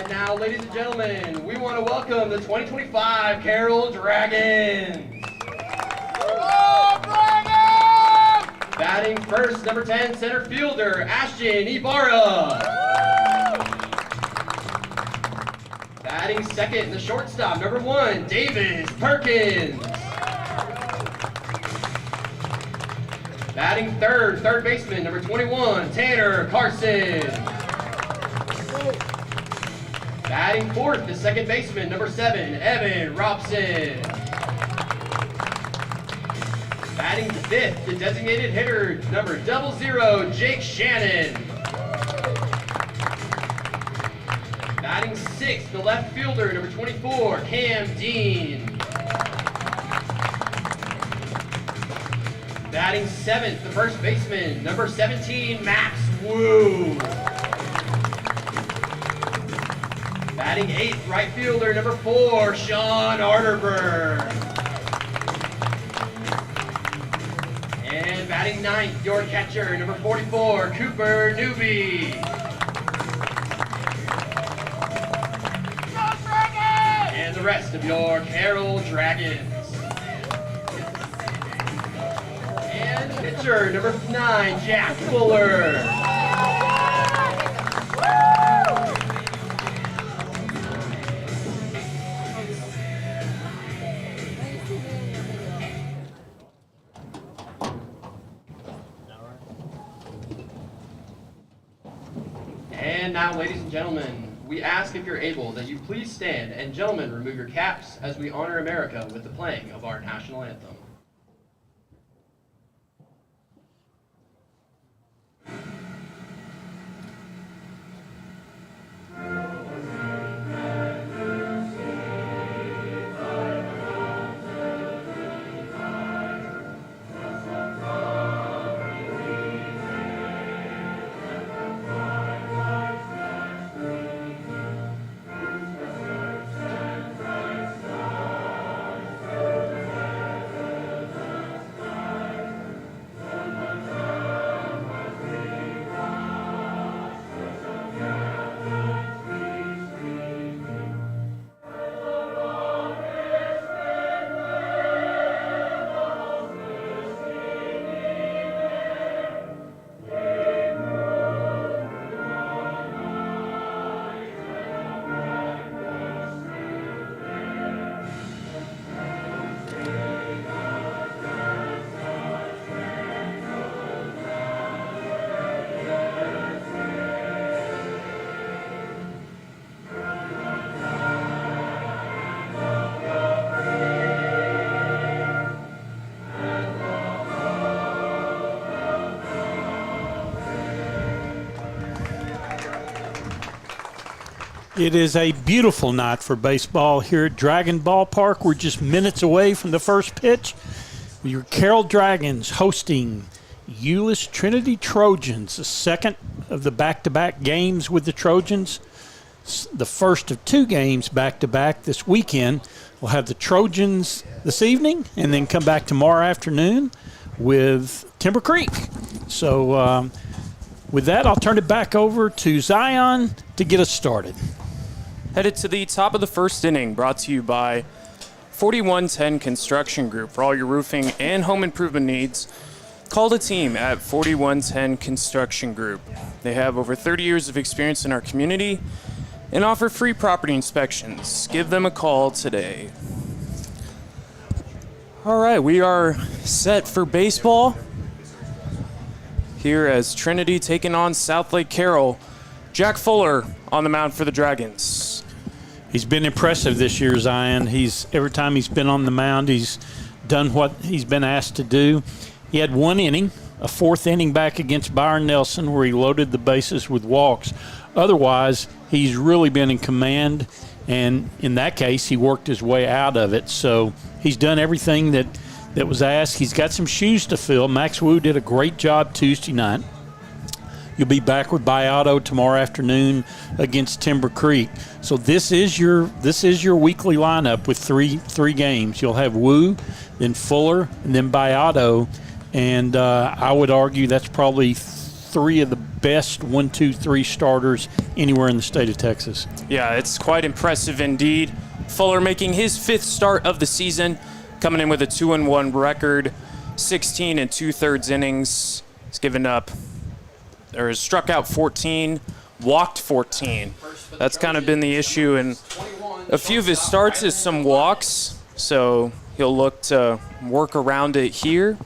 right, now, ladies and gentlemen, we want to welcome the 2025 Carroll Dragons. Oh, Dragons! Batting first, number 10, center fielder, Ashton Ibarra. Batting second, the shortstop, number 1, Davis Perkins. Batting third baseman, number 21, Tanner Carson. Batting fourth, the second baseman, number 7, Evan Robson. Batting fifth, the designated hitter, number 00, Jake Shannon. Batting sixth, the left fielder, number 24, Cam Dean. Batting seventh, the first baseman, number 17, Max Wu. Batting eighth, right fielder, number 4, Sean Arterberg. And batting ninth, your catcher, number 44, Cooper Newby. And the rest of your Carroll Dragons. And pitcher, number 9, Jack Fuller. And now, ladies and gentlemen, we ask if you're able that you please stand and gentlemen remove your caps as we honor America with the playing of our national anthem. It is a beautiful night for baseball here at Dragon Ballpark. We're just minutes away from the first pitch. Your Carroll Dragons hosting Euless Trinity Trojans, the second of the back-to-back games with the Trojans. The first of 2 games back-to-back this weekend. We'll have the Trojans this evening and then come back tomorrow afternoon with Timber Creek. So with that, I'll turn it back over to Zion to get us started. Headed to the top of the first inning, brought to you by 4110 Construction Group. For all your roofing and home improvement needs, call the team at 4110 Construction Group. They have over 30 years of experience in our community and offer free property inspections. Give them a call today. All right, we are set for baseball here as Trinity taking on Southlake Carroll. Jack Fuller on the mound for the Dragons. He's been impressive this year, Zion. Every time he's been on the mound, he's done what he's been asked to do. He had 1 inning, a 4th inning back against Byron Nelson where he loaded the bases with walks. Otherwise, he's really been in command, and in that case, he worked his way out of it. So he's done everything that was asked. He's got some shoes to fill. Max Wu did a great job Tuesday night. You'll be back with Bayotto tomorrow afternoon against Timber Creek. So this is your weekly lineup with three games. You'll have Wu, then Fuller, and then Bayotto. And I would argue that's probably three of the best 1-2-3 starters anywhere in the state of Texas. Yeah, it's quite impressive indeed. Fuller making his 5th start of the season, coming in with a 2-1 record, 16 2/3 innings. He's given up, or has struck out 14, walked 14. That's kind of been the issue in a few of his starts is some walks, so he'll look to work around it here.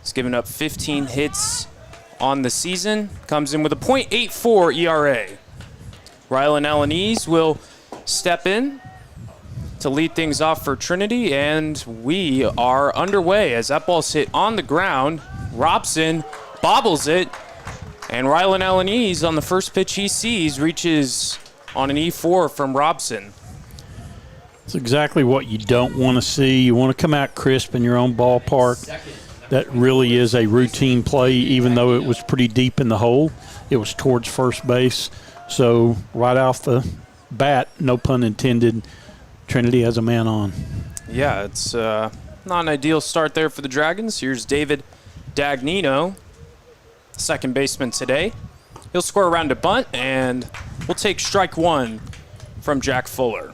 He's given up 15 hits on the season, comes in with a .84 ERA. Rylan Alaniz will step in to lead things off for Trinity, and we are underway as that ball's hit on the ground. Robson bobbles it, and Rylan Alaniz on the first pitch he sees reaches on an E4 from Robson. It's exactly what you don't want to see. You want to come out crisp in your own ballpark. That really is a routine play, even though it was pretty deep in the hole. It was towards first base. So right off the bat, no pun intended, Trinity has a man on. Yeah, it's not an ideal start there for the Dragons. Here's David Dagnino, second baseman today. He'll square around a bunt, and we'll take strike one from Jack Fuller.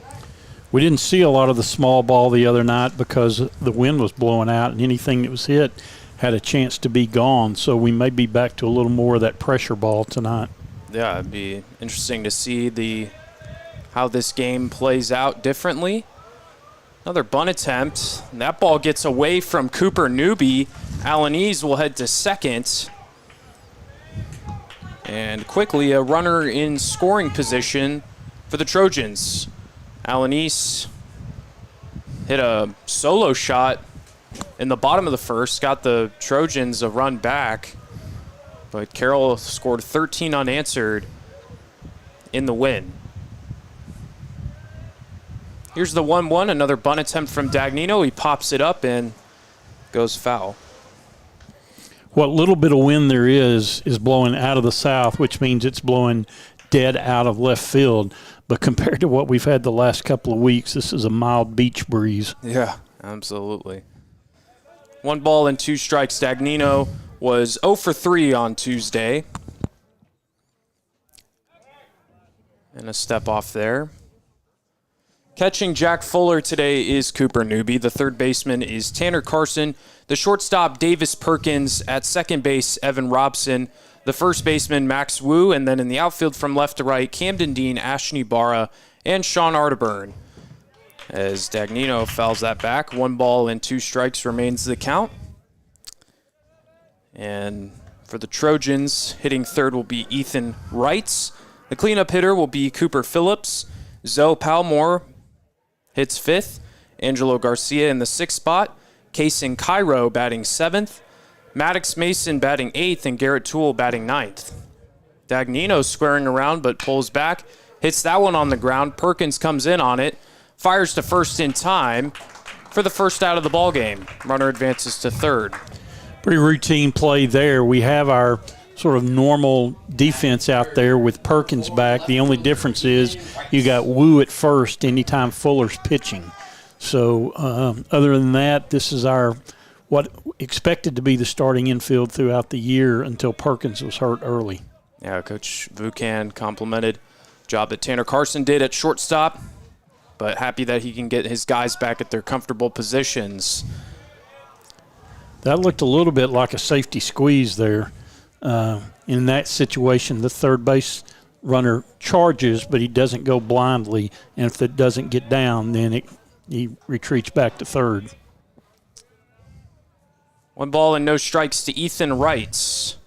We didn't see a lot of the small ball the other night because the wind was blowing out, and anything that was hit had a chance to be gone. So we may be back to a little more of that pressure ball tonight. Yeah, it'd be interesting to see how this game plays out differently. Another bunt attempt. And that ball gets away from Cooper Newby. Alaniz will head to second. And quickly, a runner in scoring position for the Trojans. Alaniz hit a solo shot in the bottom of the first, got the Trojans a run back, but Carroll scored 13 unanswered in the win. Here's the 1-1, another bunt attempt from Dagnino. He pops it up and goes foul. What little bit of wind there is blowing out of the south, which means it's blowing dead out of left field. But compared to what we've had the last couple of weeks, this is a mild beach breeze. Yeah, absolutely. 1 ball and 2 strikes. Dagnino was 0 for 3 on Tuesday. And a step off there. Catching Jack Fuller today is Cooper Newby. The third baseman is Tanner Carson. The shortstop, Davis Perkins. At second base, Evan Robson. The first baseman, Max Wu. And then in the outfield from left to right, Camden Dean, Ashney Barra, and Sean Arterburn. As Dagnino fouls that back. 1 ball and 2 strikes remains the count. And for the Trojans, hitting third will be Ethan Wrights. The cleanup hitter will be Cooper Phillips. Zoe Palmore hits 5th. Angelo Garcia in the 6th spot. Kaysen Cairo batting 7th. Maddox Mason batting 8th, and Garrett Toole batting 9th. Dagnino squaring around but pulls back. Hits that one on the ground. Perkins comes in on it. Fires to first in time for the first out of the ball game. Runner advances to third. Pretty routine play there. We have our sort of normal defense out there with Perkins back. The only difference is you got Wu at first anytime Fuller's pitching. So other than that, this is our what expected to be the starting infield throughout the year until Perkins was hurt early. Yeah, Coach Vukan complimented the job that Tanner Carson did at shortstop, but happy that he can get his guys back at their comfortable positions. That looked a little bit like a safety squeeze there. In that situation, the third base runner charges, but he doesn't go blindly, and if it doesn't get down, then he retreats back to third. 1 ball and no strikes to Ethan Wrights.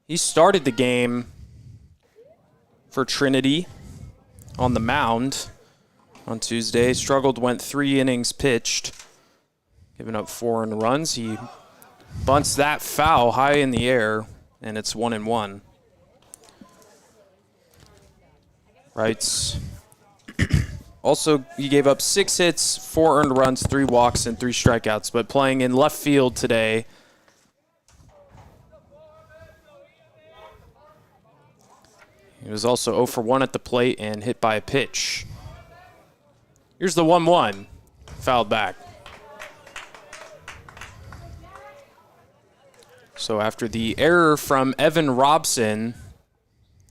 He started the game for Trinity on the mound on Tuesday. Struggled, went 3 innings pitched, giving up 4 earned runs. He bunts that foul high in the air, and it's 1-1. Wrights. Also, he gave up 6 hits, 4 earned runs, 3 walks, and 3 strikeouts, but playing in left field today. He was also 0 for 1 at the plate and hit by a pitch. Here's the 1-1, fouled back. So after the error from Evan Robson,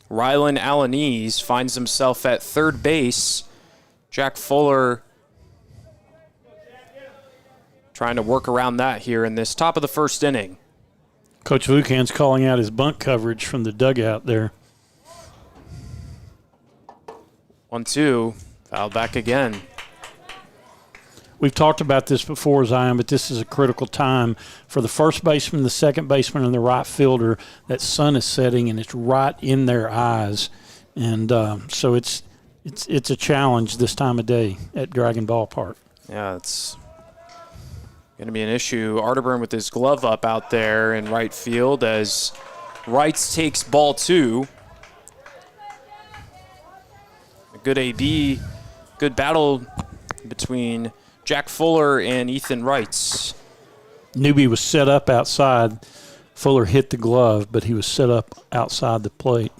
Rylan Alanese finds himself at third base. Jack Fuller trying to work around that here in this top of the first inning. Coach Vukan's calling out his bunt coverage from the dugout there. 1-2, foul back again. We've talked about this before, Zion, but this is a critical time for the first baseman, the second baseman, and the right fielder. That sun is setting, and it's right in their eyes. And so it's a challenge this time of day at Dragon Ballpark. Yeah, it's going to be an issue. Arterburn with his glove up out there in right field as Wrights takes ball 2. A good AB, good battle between Jack Fuller and Ethan Wrights. Newby was set up outside. Fuller hit the glove, but he was set up outside the plate.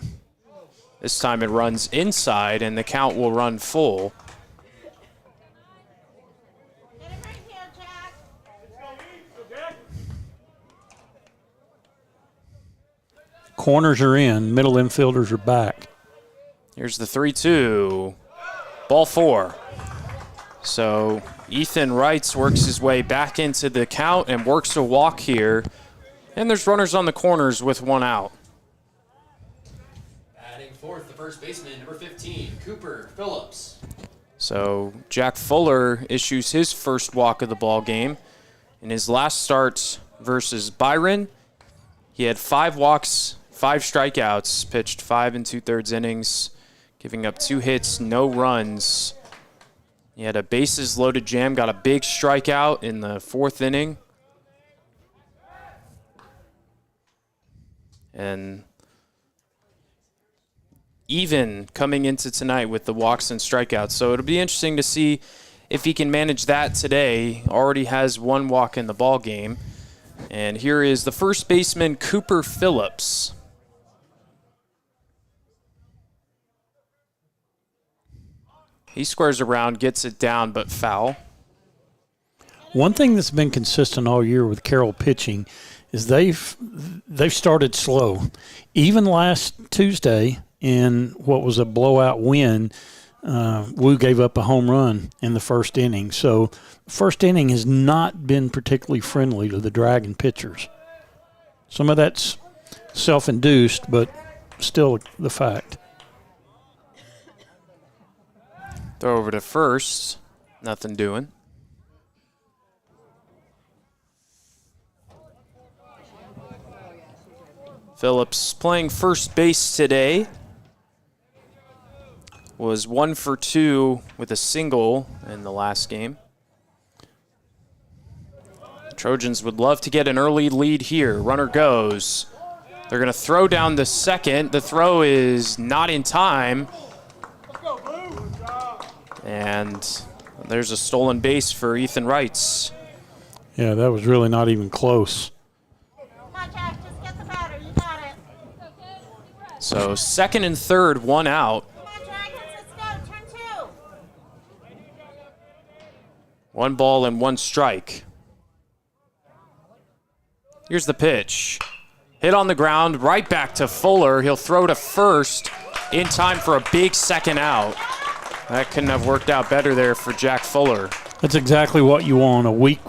This time it runs inside, and the count will run full. Corners are in. Middle infielders are back. Here's the 3-2. Ball 4. So Ethan Wrights works his way back into the count and works a walk here. And there's runners on the corners with 1 out. Batting fourth, the first baseman, number 15, Cooper Phillips. So Jack Fuller issues his first walk of the ball game. In his last start versus Byron, he had 5 walks, 5 strikeouts, pitched 5 2/3 innings, giving up 2 hits, no runs. He had a bases loaded jam, got a big strikeout in the 4th inning. And even coming into tonight with the walks and strikeouts. So it'll be interesting to see if he can manage that today. Already has 1 walk in the ball game. And here is the first baseman, Cooper Phillips. He squares around, gets it down, but foul. One thing that's been consistent all year with Carroll pitching is they've started slow. Even last Tuesday in what was a blowout win, Wu gave up a home run in the first inning. So first inning has not been particularly friendly to the Dragon pitchers. Some of that's self-induced, but still the fact. Throw over to first. Nothing doing. Phillips playing first base today. Was 1 for 2 with a single in the last game. The Trojans would love to get an early lead here. Runner goes. They're going to throw down the second. The throw is not in time. And there's a stolen base for Ethan Wrights. Yeah, that was really not even close. So second and third, 1 out. 1 ball and 1 strike. Here's the pitch. Hit on the ground, right back to Fuller. He'll throw to first in time for a big second out. That couldn't have worked out better there for Jack Fuller. That's exactly what you want, a weak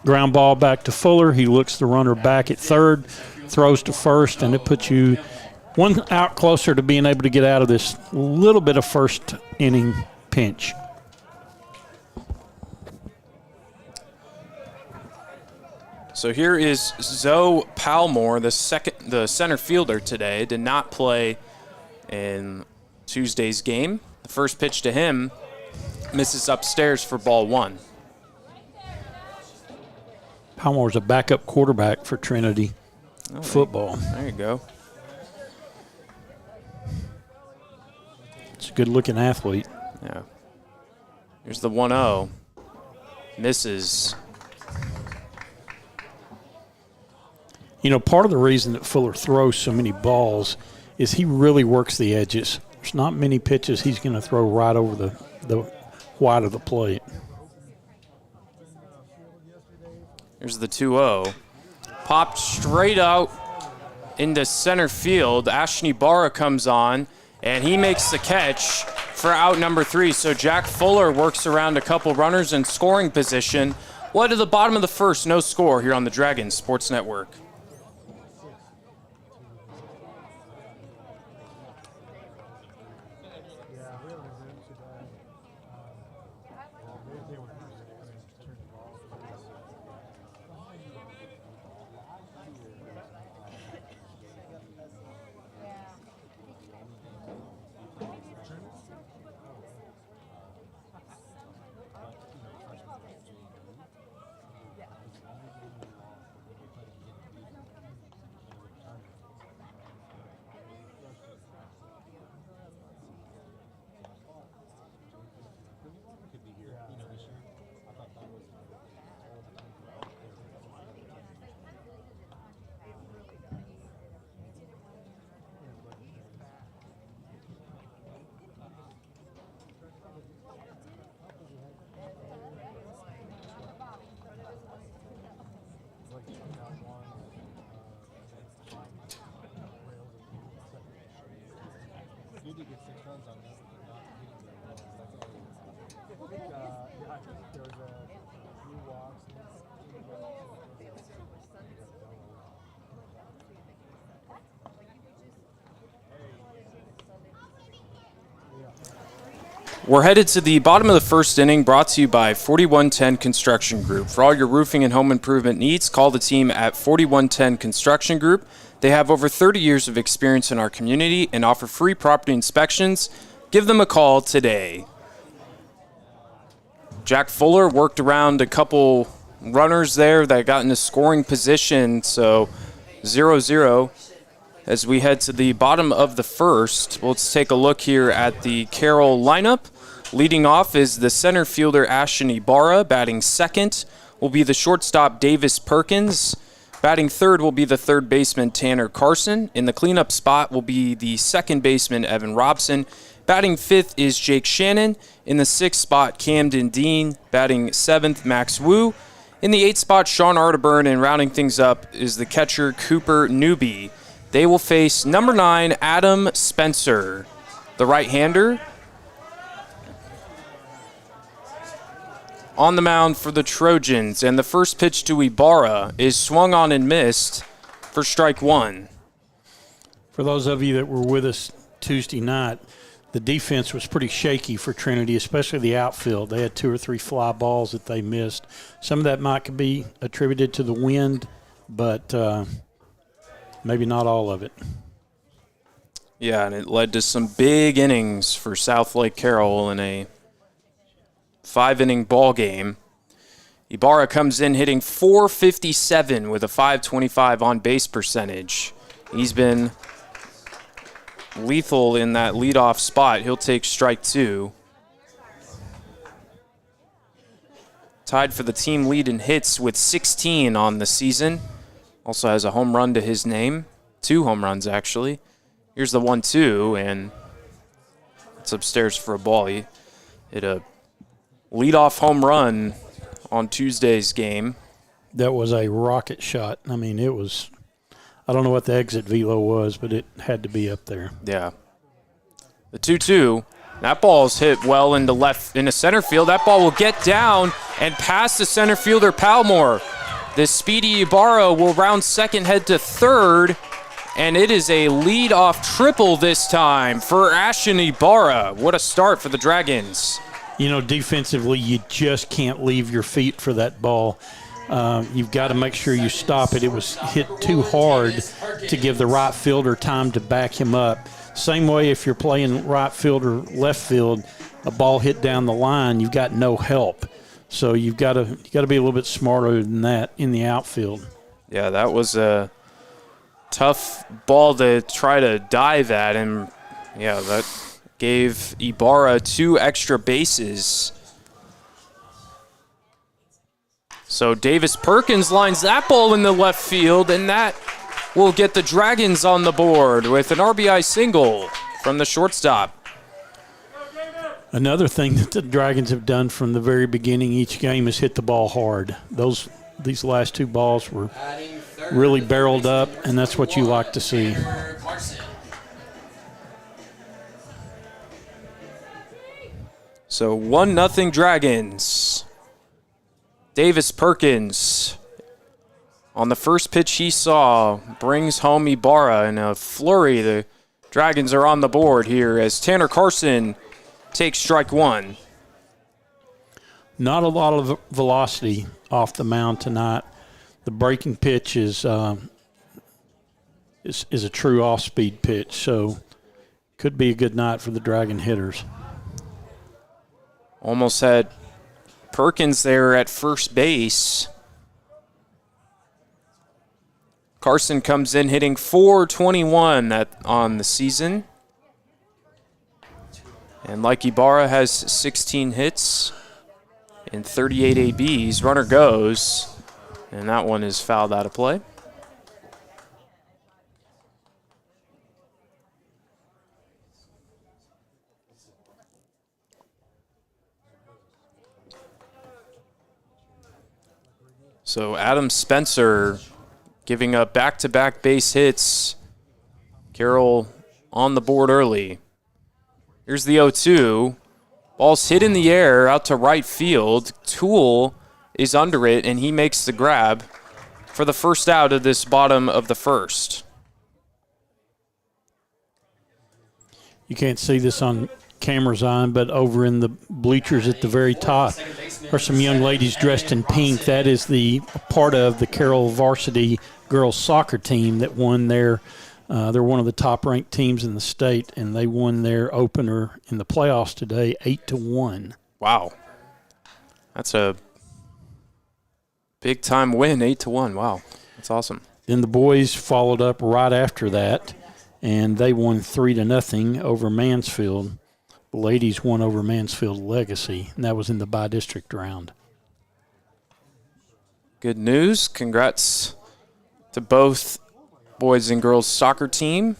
ground ball back to Fuller. He looks the runner back at third, throws to first, and it puts you 1 out closer to being able to get out of this little bit of first inning pinch. So here is Zoe Palmore, the center fielder today. Did not play in Tuesday's game. The first pitch to him misses upstairs for ball 1. Palmore's a backup quarterback for Trinity football. There you go. It's a good-looking athlete. Yeah. Here's the 1-0. Misses. You know, part of the reason that Fuller throws so many balls is he really works the edges. There's not many pitches he's going to throw right over the wide of the plate. Here's the 2-0. popped straight out into center field. Ashton Ibarra comes on, and he makes the catch for out number 3. So Jack Fuller works around a couple runners in scoring position. Well, to the bottom of the first, no score here on the Dragons Sports Network. We're headed to the bottom of the first inning, brought to you by 4110 Construction Group. For all your roofing and home improvement needs, call the team at 4110 Construction Group. They have over 30 years of experience in our community and offer free property inspections. Give them a call today. Jack Fuller worked around a couple runners there that got into scoring position, so 0-0. As we head to the bottom of the first, let's take a look here at the Carroll lineup. Leading off is the center fielder Ashton Ibarra. Batting second will be the shortstop Davis Perkins. Batting third will be the third baseman Tanner Carson. In the cleanup spot will be the second baseman Evan Robson. Batting fifth is Jake Shannon. In the sixth spot, Camden Dean. Batting seventh, Max Wu. In the eighth spot, Sean Arterburn. And rounding things up is the catcher Cooper Newby. They will face number 9, Adam Spencer, the right-hander. On the mound for the Trojans, and the first pitch to Ibarra is swung on and missed for strike 1. For those of you that were with us Tuesday night, the defense was pretty shaky for Trinity, especially the outfield. They had 2 or 3 fly balls that they missed. Some of that might be attributed to the wind, but maybe not all of it. Yeah, and it led to some big innings for South Lake Carroll in a 5-inning ball game. Ibarra comes in hitting .457 with a .525 on-base percentage. He's been lethal in that leadoff spot. He'll take strike 2. Tied for the team lead in hits with 16 on the season. Also has a home run to his name. 2 home runs, actually. Here's the 1-2, and it's upstairs for a ball. He hit a leadoff home run on Tuesday's game. That was a rocket shot. I mean, it was, I don't know what the exit velo was, but it had to be up there. Yeah. The 2-2, that ball's hit well into center field. That ball will get down and past the center fielder Palmore. The speedy Ibarra will round second, head to third, and it is a lead-off triple this time for Ashton Ibarra. What a start for the Dragons. You know, defensively, you just can't leave your feet for that ball. You've got to make sure you stop it. It was hit too hard to give the right fielder time to back him up. Same way if you're playing right field or left field, a ball hit down the line, you've got no help. So you've got to be a little bit smarter than that in the outfield. Yeah, that was a tough ball to try to dive at, and yeah, that gave Ibarra 2 extra bases. So Davis Perkins lines that ball in the left field, and that will get the Dragons on the board with an RBI single from the shortstop. Another thing that the Dragons have done from the very beginning each game is hit the ball hard. These last 2 balls were really barreled up, and that's what you like to see. So 1-0 Dragons. Davis Perkins, on the first pitch he saw, brings home Ibarra in a flurry. The Dragons are on the board here as Tanner Carson takes strike one. Not a lot of velocity off the mound tonight. The breaking pitch is a true off-speed pitch, so could be a good night for the Dragon hitters. Almost had Perkins there at first base. Carson comes in hitting .421 on the season. And like Ibarra has 16 hits and 38 ABs. Runner goes, and that one is fouled out of play. So Adam Spencer giving up back-to-back base hits. Carroll on the board early. Here's the 0-2. Ball's hit in the air out to right field. Toole is under it, and he makes the grab for the first out of this bottom of the first. You can't see this on camera's on, but over in the bleachers at the very top are some young ladies dressed in pink. That is the part of the Carroll Varsity girls soccer team that won their they're one of the top-ranked teams in the state, and they won their opener in the playoffs today 8-1. Wow. That's a big-time win, 8-1. Wow. That's awesome. Then the boys followed up right after that, and they won 3-0 over Mansfield. The ladies won over Mansfield Legacy, and that was in the by-district round. Good news. Congrats to both boys and girls soccer team.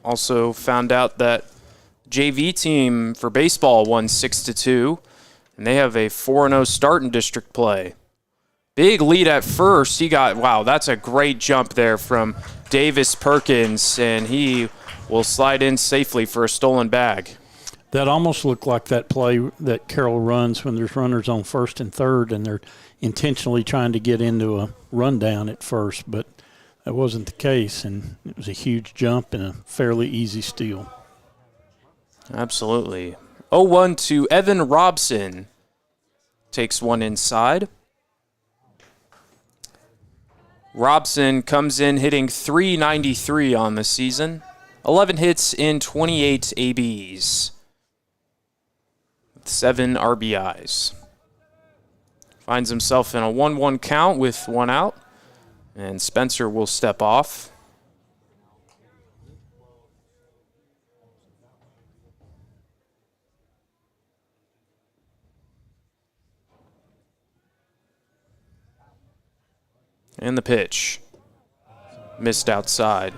Also found out that JV team for baseball won 6-2, and they have a 4-0 start in district play. Big lead at first. He got, wow, that's a great jump there from Davis Perkins, and he will slide in safely for a stolen bag. That almost looked like that play that Carroll runs when there's runners on first and third, and they're intentionally trying to get into a rundown at first, but that wasn't the case, and it was a huge jump and a fairly easy steal. Absolutely. 0-1 to Evan Robson. Takes one inside. Robson comes in hitting .393 on the season. 11 hits in 28 ABs. 7 RBIs. Finds himself in a 1-1 count with one out, and Spencer will step off. And the pitch. Missed outside.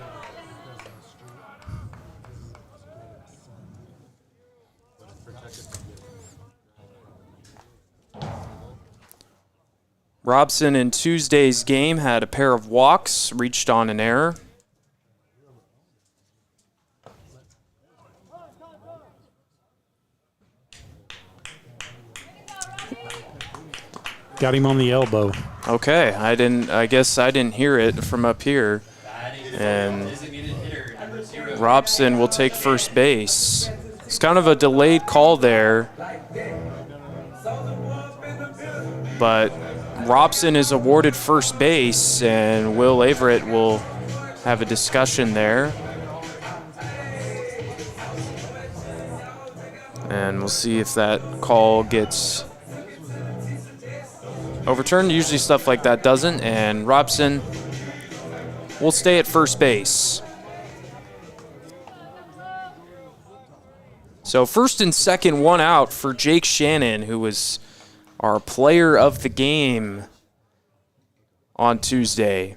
Robson in Tuesday's game had a pair of walks, reached on an error. Got him on the elbow. Okay, I guess I didn't hear it from up here. And Robson will take first base. It's kind of a delayed call there. But Robson is awarded first base, and Will Averett will have a discussion there. And we'll see if that call gets overturned. Usually stuff like that doesn't, and Robson will stay at first base. So first and second, one out for Jake Shannon, who was our player of the game on Tuesday.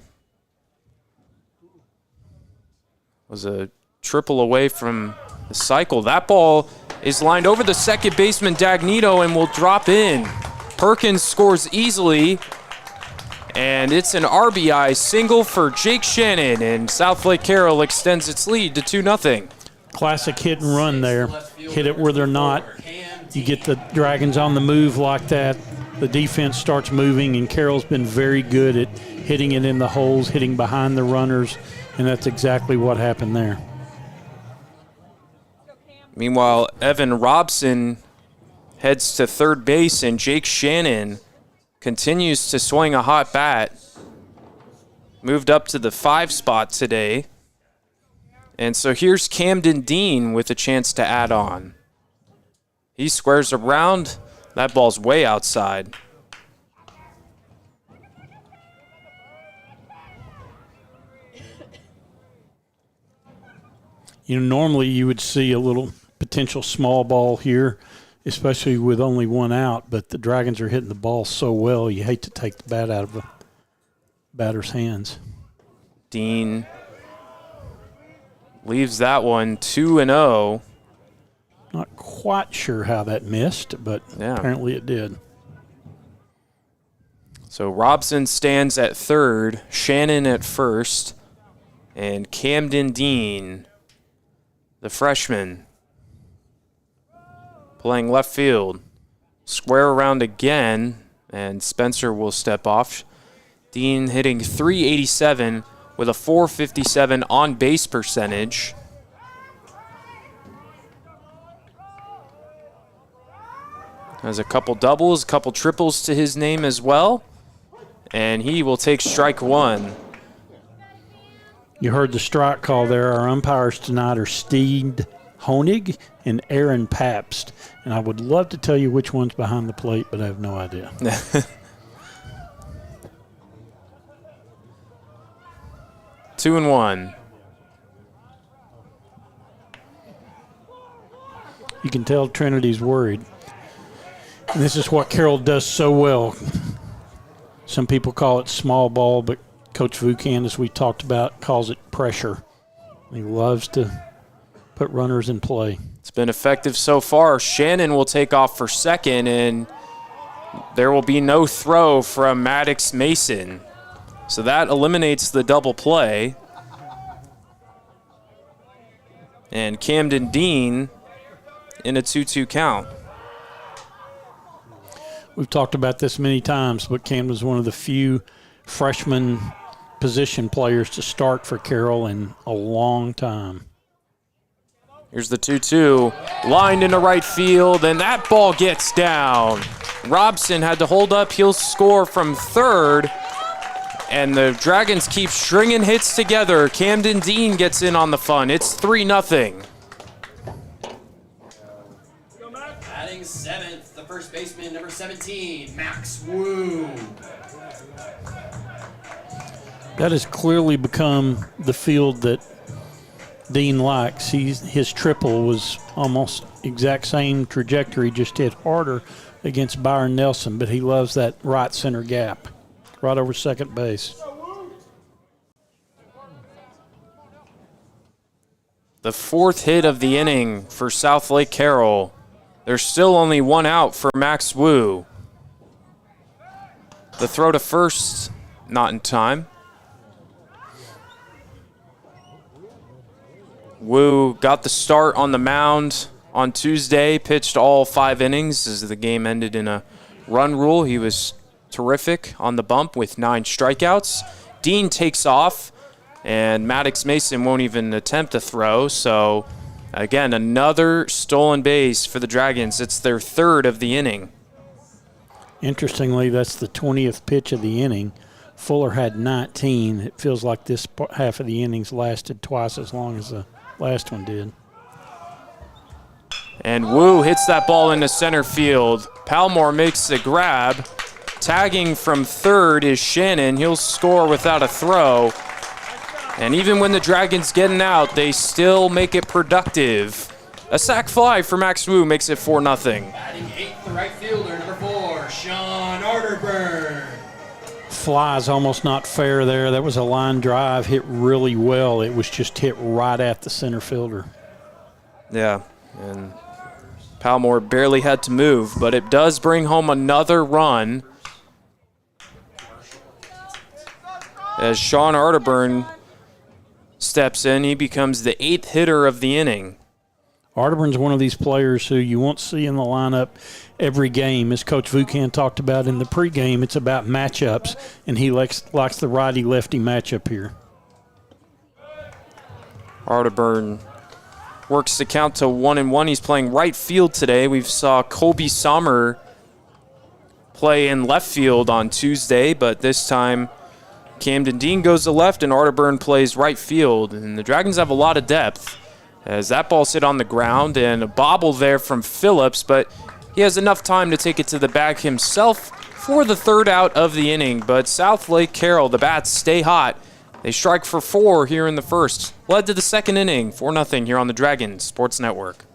Was a triple away from the cycle. That ball is lined over the second baseman Dagnito and will drop in. Perkins scores easily, and it's an RBI single for Jake Shannon, and South Lake Carroll extends its lead to 2-0. Classic hit and run there. Hit it where they're not. You get the Dragons on the move like that. The defense starts moving, and Carroll's been very good at hitting it in the holes, hitting behind the runners, and that's exactly what happened there. Meanwhile, Evan Robson heads to third base, and Jake Shannon continues to swing a hot bat. Moved up to the 5 spot today. And so here's Camden Dean with a chance to add on. He squares around. That ball's way outside. You know, normally you would see a little potential small ball here, especially with only one out, but the Dragons are hitting the ball so well, you hate to take the bat out of the batter's hands. Dean leaves that one 2-0. Not quite sure how that missed, but apparently it did. So Robson stands at third, Shannon at first, and Camden Dean, the freshman, playing left field. Square around again, and Spencer will step off. Dean hitting .387 with a .457 on-base percentage. Has a couple doubles, a couple triples to his name as well. And he will take strike one. You heard the strike call there. Our umpires tonight are Steve Honig and Aaron Pabst. And I would love to tell you which one's behind the plate, but I have no idea. 2-1. You can tell Trinity's worried. And this is what Carroll does so well. Some people call it small ball, but Coach Vukan, as we talked about, calls it pressure. He loves to put runners in play. It's been effective so far. Shannon will take off for second, and there will be no throw from Maddox Mason. So that eliminates the double play. And Camden Dean in a 2-2 count. We've talked about this many times, but Camden's one of the few freshman position players to start for Carroll in a long time. Here's the 2-2, lined into right field, and that ball gets down. Robson had to hold up. He'll score from third, and the Dragons keep stringing hits together. Camden Dean gets in on the fun. It's 3-0. Batting seventh, the first baseman, number 17, Max Wu. That has clearly become the field that Dean likes. His triple was almost exact same trajectory, just hit harder against Byron Nelson, but he loves that right center gap, right over second base. The fourth hit of the inning for South Lake Carroll. There's still only one out for Max Wu. The throw to first, not in time. Wu got the start on the mound on Tuesday, pitched all 5 innings as the game ended in a run rule. He was terrific on the bump with 9 strikeouts. Dean takes off, and Maddox Mason won't even attempt a throw. So, again, another stolen base for the Dragons. It's their third of the inning. Interestingly, that's the 20th pitch of the inning. Fuller had 19. It feels like this half of the innings lasted twice as long as the last one did. And Wu hits that ball into center field. Palmore makes the grab. Tagging from third is Shannon. He'll score without a throw. And even when the Dragons getting out, they still make it productive. A sac fly for Max Wu makes it 4-0. Batting eighth, the right fielder, number 4, Sean Arterburn. Fly's almost not fair there. That was a line drive, hit really well. It was just hit right at the center fielder. Yeah, and Palmore barely had to move, but it does bring home another run. As Sean Arterburn steps in, he becomes the 8th hitter of the inning. Arterburn's one of these players who you won't see in the lineup every game. As Coach Vukan talked about in the pregame, it's about matchups, and he likes the righty-lefty matchup here. Arterburn works the count to 1-1. He's playing right field today. We saw Colby Sommer play in left field on Tuesday, but this time Camden Dean goes to left and Arterburn plays right field. And the Dragons have a lot of depth as that ball's hit on the ground and a bobble there from Phillips, but he has enough time to take it to the bag himself for the 3rd out of the inning. But South Lake Carroll, the bats stay hot. They strike for 4 here in the first. Led to the 2nd inning, 4-0 here on the Dragons Sports Network.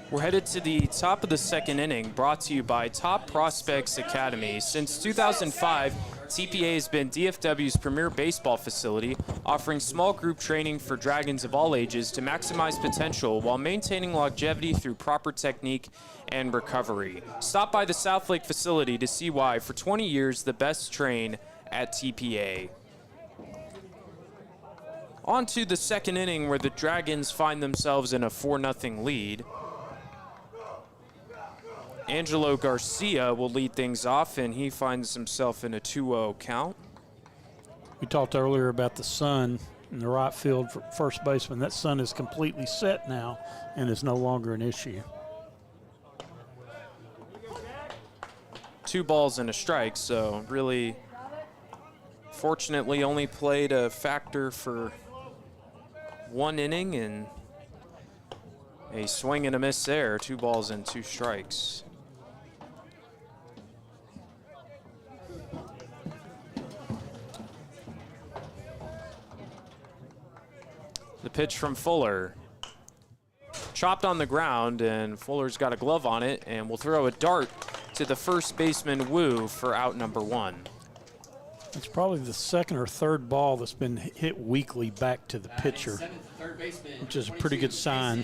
We're headed to the top of the 2nd inning, brought to you by Top Prospects Academy. Since 2005, TPA has been DFW's premier baseball facility, offering small group training for Dragons of all ages to maximize potential while maintaining longevity through proper technique and recovery. Stop by the South Lake facility to see why, for 20 years, the best train at TPA. On to the 2nd inning, where the Dragons find themselves in a 4-0 lead. Angelo Garcia will lead things off, and he finds himself in a 2-0 count. We talked earlier about the sun in the right field for first baseman. That sun is completely set now and is no longer an issue. 2 balls and a strike, so really, fortunately, only played a factor for 1 inning, and a swing and a miss there. 2 balls and 2 strikes. The pitch from Fuller. Chopped on the ground, and Fuller's got a glove on it, and will throw a dart to the first baseman, Wu, for out number 1. It's probably the 2nd or 3rd ball that's been hit weakly back to the pitcher, which is a pretty good sign.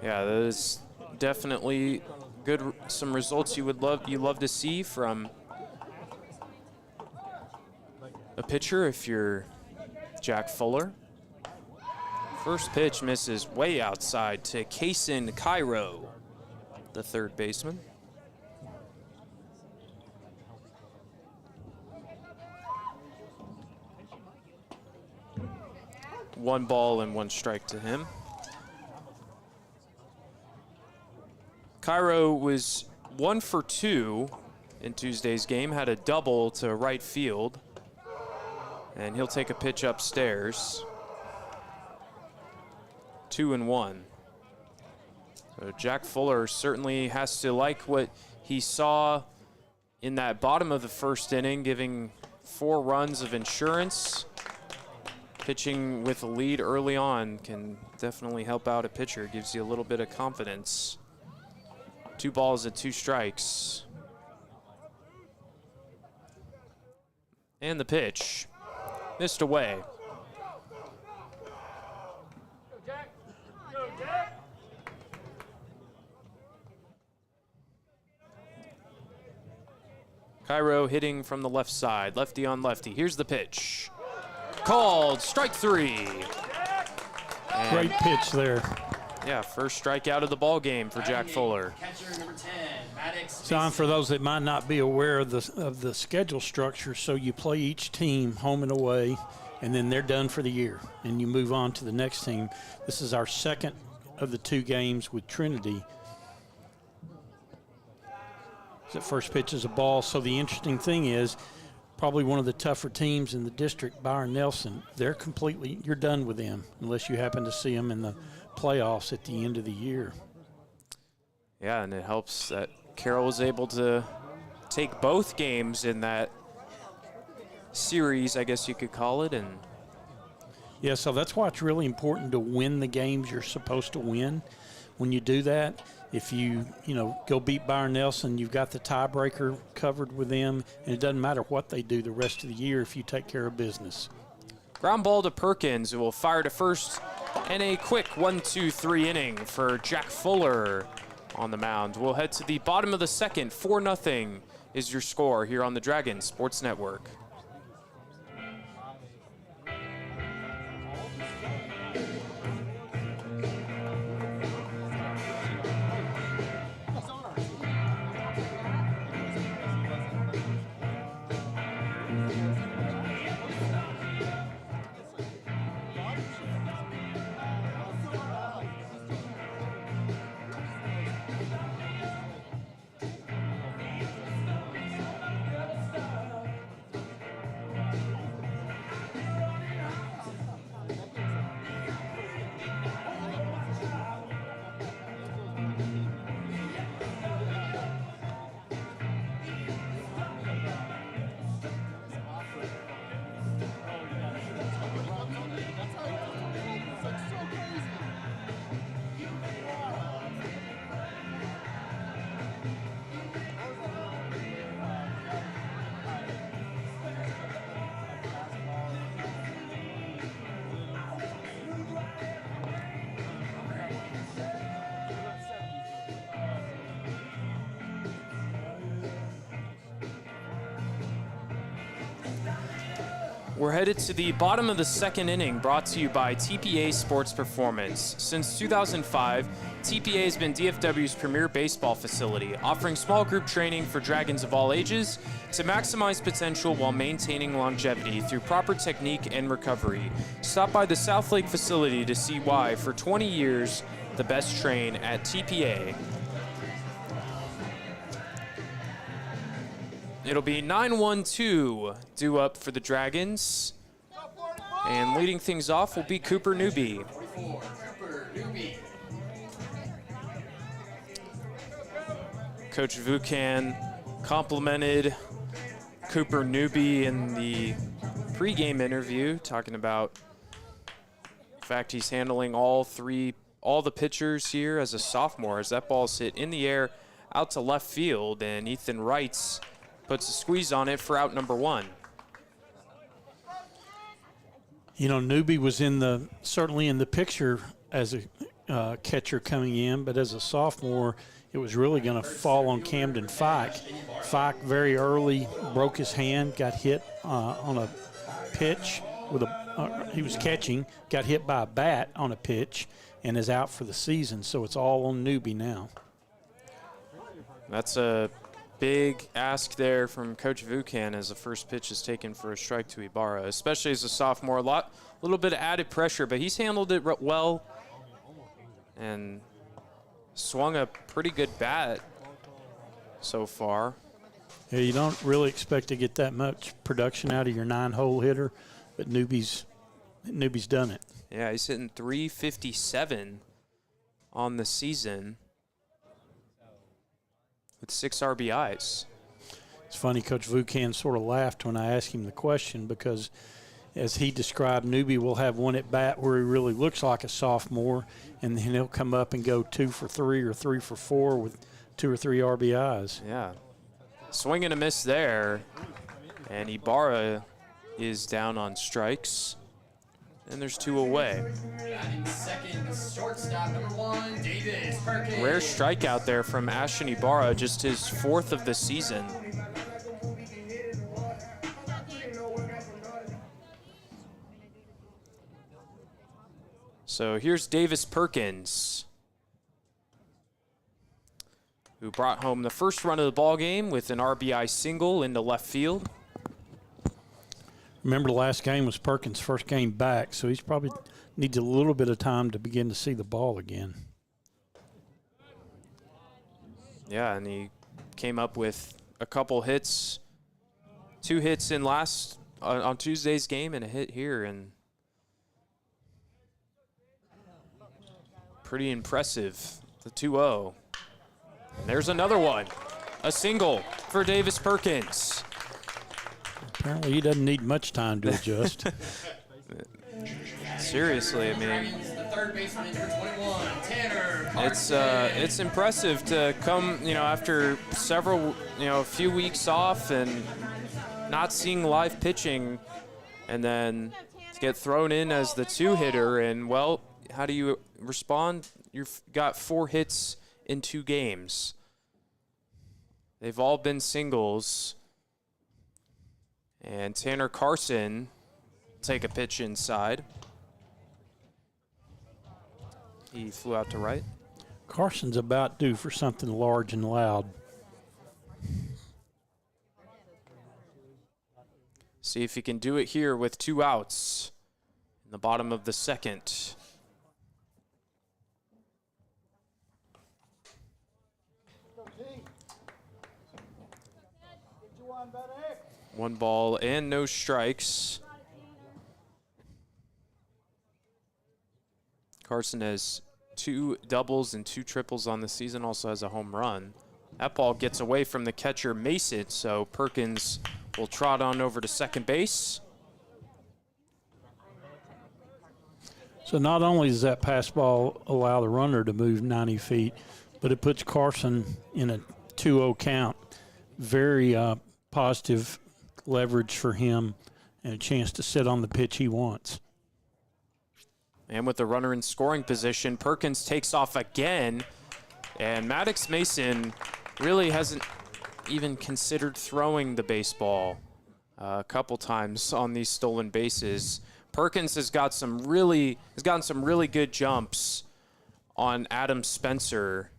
Yeah, that is definitely good. Some results you love to see from a pitcher if you're Jack Fuller. First pitch misses way outside to Kaysen Cairo, the 3rd baseman. One ball and 1 strike to him. Cairo was 1 for 2 in Tuesday's game, had a double to right field. And he'll take a pitch upstairs. 2-1. So Jack Fuller certainly has to like what he saw in that bottom of the first inning, giving 4 runs of insurance. Pitching with a lead early on can definitely help out a pitcher. Gives you a little bit of confidence. 2 balls and 2 strikes. And the pitch. Missed away. Cairo hitting from the left side, lefty on lefty. Here's the pitch. Called, strike 3. Great pitch there. Yeah, first strikeout of the ball game for Jack Fuller. Catcher number 10, Maddox. John, for those that might not be aware of the schedule structure, so you play each team home and away, and then they're done for the year, and you move on to the next team. This is our second of the 2 games with Trinity. That first pitch is a ball. So the interesting thing is, probably one of the tougher teams in the district, Byron Nelson, you're done with them unless you happen to see them in the playoffs at the end of the year. Yeah, and it helps that Carroll was able to take both games in that series, I guess you could call it. And yeah, so that's why it's really important to win the games you're supposed to win. When you do that, if you go beat Byron Nelson, you've got the tiebreaker covered with them, and it doesn't matter what they do the rest of the year if you take care of business. ground ball to Perkins, who will fire to first, and a quick 1-2-3 inning for Jack Fuller on the mound. We'll head to the bottom of the second. 4-0 is your score here on the Dragon Sports Network. We're headed to the bottom of the second inning, brought to you by TPA Sports Performance. Since 2005, TPA has been DFW's premier baseball facility, offering small group training for Dragons of all ages to maximize potential while maintaining longevity through proper technique and recovery. Stop by the South Lake facility to see why, for 20 years, the best train at TPA. It'll be 9-1-2 due up for the Dragons. And leading things off will be Cooper Newby. 44, Cooper Newby. Coach Vukan complimented Cooper Newby in the pregame interview, talking about the fact he's handling all the pitchers here as a sophomore, as that ball's hit in the air out to left field, and Ethan Wrights puts a squeeze on it for out number 1. You know, Newby was certainly in the picture as a catcher coming in, but as a sophomore, it was really going to fall on Camden Fike. Fike very early broke his hand, got hit on a pitch he was catching, got hit by a bat on a pitch, and is out for the season. So it's all on Newby now. That's a big ask there from Coach Vukan as the first pitch is taken for a strike to Ibarra, especially as a sophomore. A little bit of added pressure, but he's handled it well and swung a pretty good bat so far. Yeah, you don't really expect to get that much production out of your 9-hole hitter, but Newby's done it. Yeah, he's hitting 357 on the season with 6 RBIs. It's funny, Coach Vukan sort of laughed when I asked him the question because, as he described, Newby will have one at bat where he really looks like a sophomore, and then he'll come up and go 2 for 3 or 3 for 4 with 2 or 3 RBIs. Yeah. Swing and a miss there. And Ibarra is down on strikes. And there's 2 away. Batting second, shortstop number 1, Davis Perkins. Rare strikeout there from Ashton Ibarra, just his 4th of the season. So here's Davis Perkins, who brought home the first run of the ball game with an RBI single into left field. Remember, the last game was Perkins' first game back, so he's probably needs a little bit of time to begin to see the ball again. Yeah, and he came up with a couple hits, 2 hits in on Tuesday's game and a hit here, and pretty impressive, the 2-0. And there's another one, a single for Davis Perkins. Apparently he doesn't need much time to adjust. Seriously, I mean, Dragons, the third baseman for 21, Tanner Carson. it's impressive to come, after several, a few weeks off and not seeing live pitching, and then to get thrown in as the 2-hitter, and, well, how do you respond? You've got 4 hits in 2 games. They've all been singles. And Tanner Carson will take a pitch inside. He flew out to right. Carson's about due for something large and loud. See if he can do it here with 2 outs in the bottom of the second. One ball and no strikes. Carson has 2 doubles and 2 triples on the season, also has a home run. That ball gets away from the catcher Mason, so Perkins will trot on over to second base. So not only does that pass ball allow the runner to move 90 feet, but it puts Carson in a 2-0 count. Very positive leverage for him and a chance to sit on the pitch he wants. And with the runner in scoring position, Perkins takes off again. And Maddox Mason really hasn't even considered throwing the baseball a couple times on these stolen bases. Perkins has gotten some really good jumps on Adam Spencer.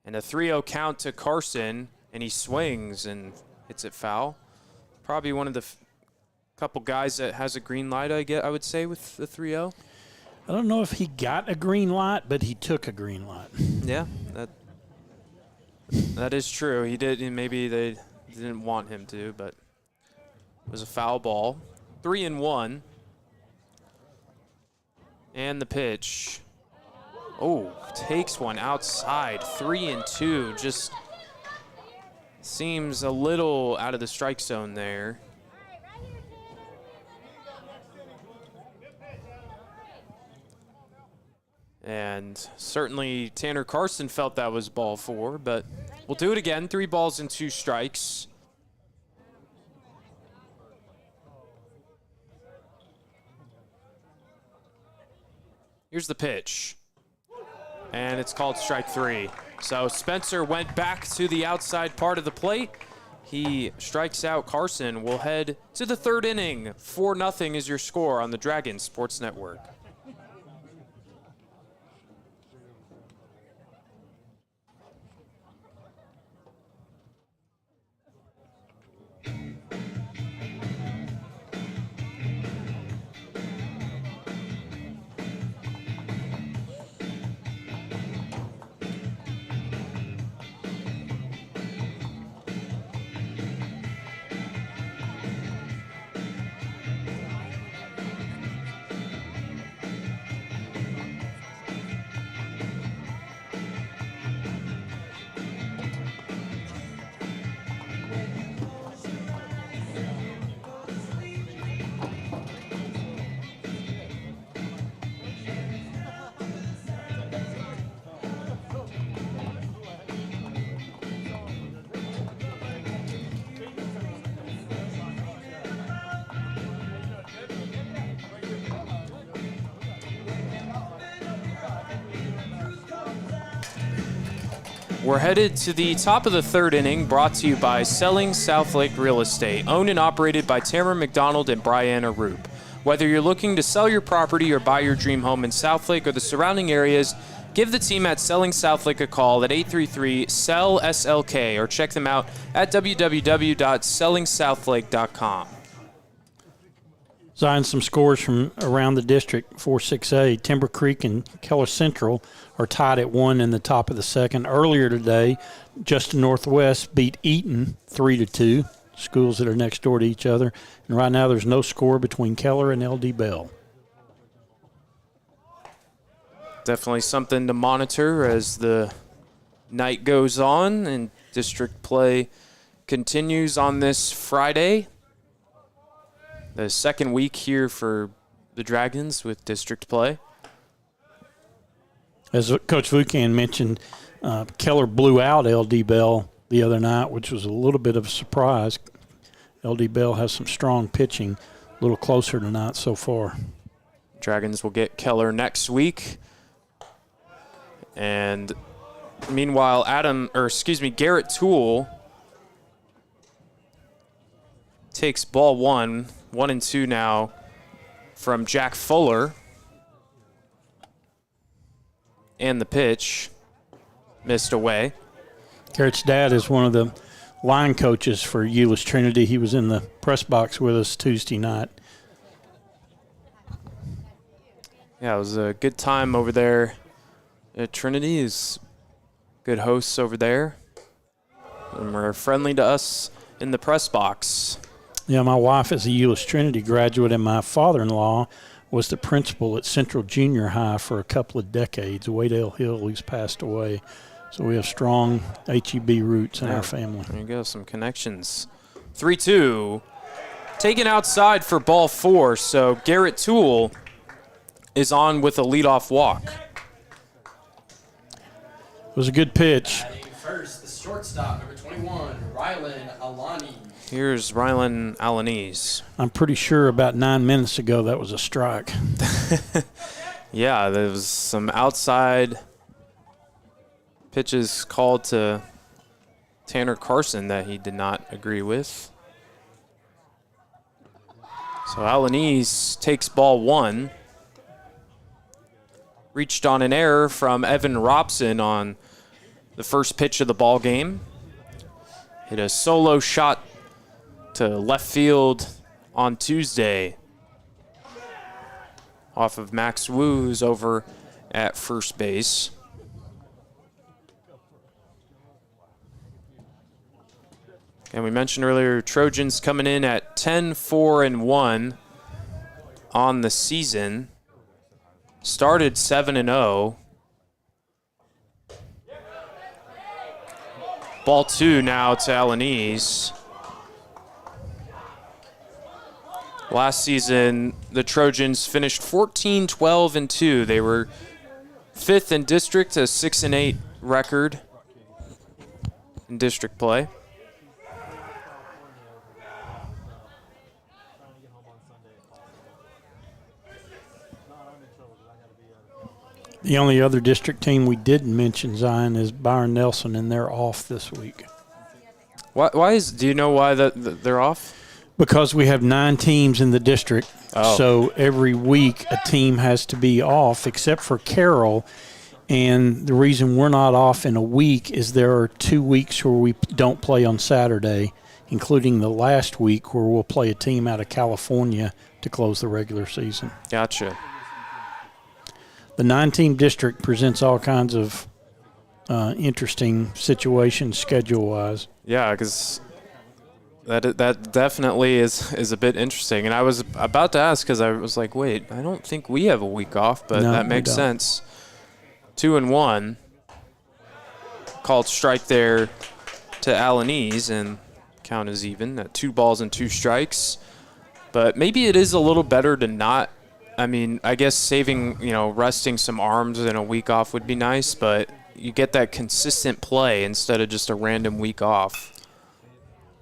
And a 3-0 count to Carson, and he swings and hits it foul. Probably one of the couple guys that has a green light, I would say, with the 3-0. I don't know if he got a green light, but he took a green light. Yeah, that is true. He did, and maybe they didn't want him to, but it was a foul ball. 3-1. And the pitch. Oh, takes one outside. 3-2. Just seems a little out of the strike zone there. And certainly Tanner Carson felt that was ball 4, but we'll do it again. 3 balls and 2 strikes. Here's the pitch. And it's called strike 3. So Spencer went back to the outside part of the plate. He strikes out Carson. We'll head to the 3rd inning. 4-0 is your score on the Dragons Sports Network. We're headed to the top of the third inning, brought to you by Selling Southlake Real Estate, owned and operated by Tamara McDonald and Brianna Roop. Whether you're looking to sell your property or buy your dream home in Southlake or the surrounding areas, give the team at Selling Southlake a call at 833-SELL-SLK or check them out at www.sellingsouthlake.com. Zion, some scores from around the district. 4-6A, Timber Creek and Keller Central are tied at 1 in the top of the second. Earlier today, Justin Northwest beat Eaton 3-2, schools that are next door to each other. And right now there's no score between Keller and LD Bell. Definitely something to monitor as the night goes on and district play continues on this Friday. The second week here for the Dragons with district play. As Coach Vukan mentioned, Keller blew out LD Bell the other night, which was a little bit of a surprise. LD Bell has some strong pitching, a little closer tonight so far. Dragons will get Keller next week. And meanwhile, Garrett Toole takes ball 1-2 now from Jack Fuller. And the pitch missed away. Garrett's dad is one of the line coaches for Euless Trinity. He was in the press box with us Tuesday night. Yeah, it was a good time over there at Trinity. Is good hosts over there. And were friendly to us in the press box. Yeah, my wife is a Euless Trinity graduate, and my father-in-law was the principal at Central Junior High for a couple of decades. Waydale Hill, who's passed away. So we have strong HEB roots in our family. There you go, some connections. 3-2. Taken outside for ball 4, so Garrett Toole is on with a leadoff walk. It was a good pitch. First, the shortstop, number 21, Rylan Alani. Here's Rylan Alanese. I'm pretty sure about 9 minutes ago that was a strike. Yeah, there was some outside pitches called to Tanner Carson that he did not agree with. So Alanese takes ball 1. Reached on an error from Evan Robson on the first pitch of the ball game. Hit a solo shot to left field on Tuesday off of Max Woo's over at first base. And we mentioned earlier, Trojans coming in at 10-4-1 on the season. Started 7-0. Ball 2 now to Alanese. Last season, the Trojans finished 14-12-2. They were 5th in district, a 6-8 record in district play. The only other district team we didn't mention, Zion, is Byron Nelson, and they're off this week. Do you know why they're off? Because we have 9 teams in the district, so every week a team has to be off except for Carroll. And the reason we're not off in a week is there are 2 weeks where we don't play on Saturday, including the last week where we'll play a team out of California to close the regular season. Gotcha. The 9-team district presents all kinds of interesting situations schedule-wise. Yeah, because that definitely is a bit interesting. And I was about to ask because I was like, wait, I don't think we have a week off, but No, that makes sense. 2-1. Called strike there to Alanese, and count is even at 2 balls and 2 strikes. But maybe it is a little better to not. I mean, I guess saving, resting some arms in a week off would be nice, but you get that consistent play instead of just a random week off.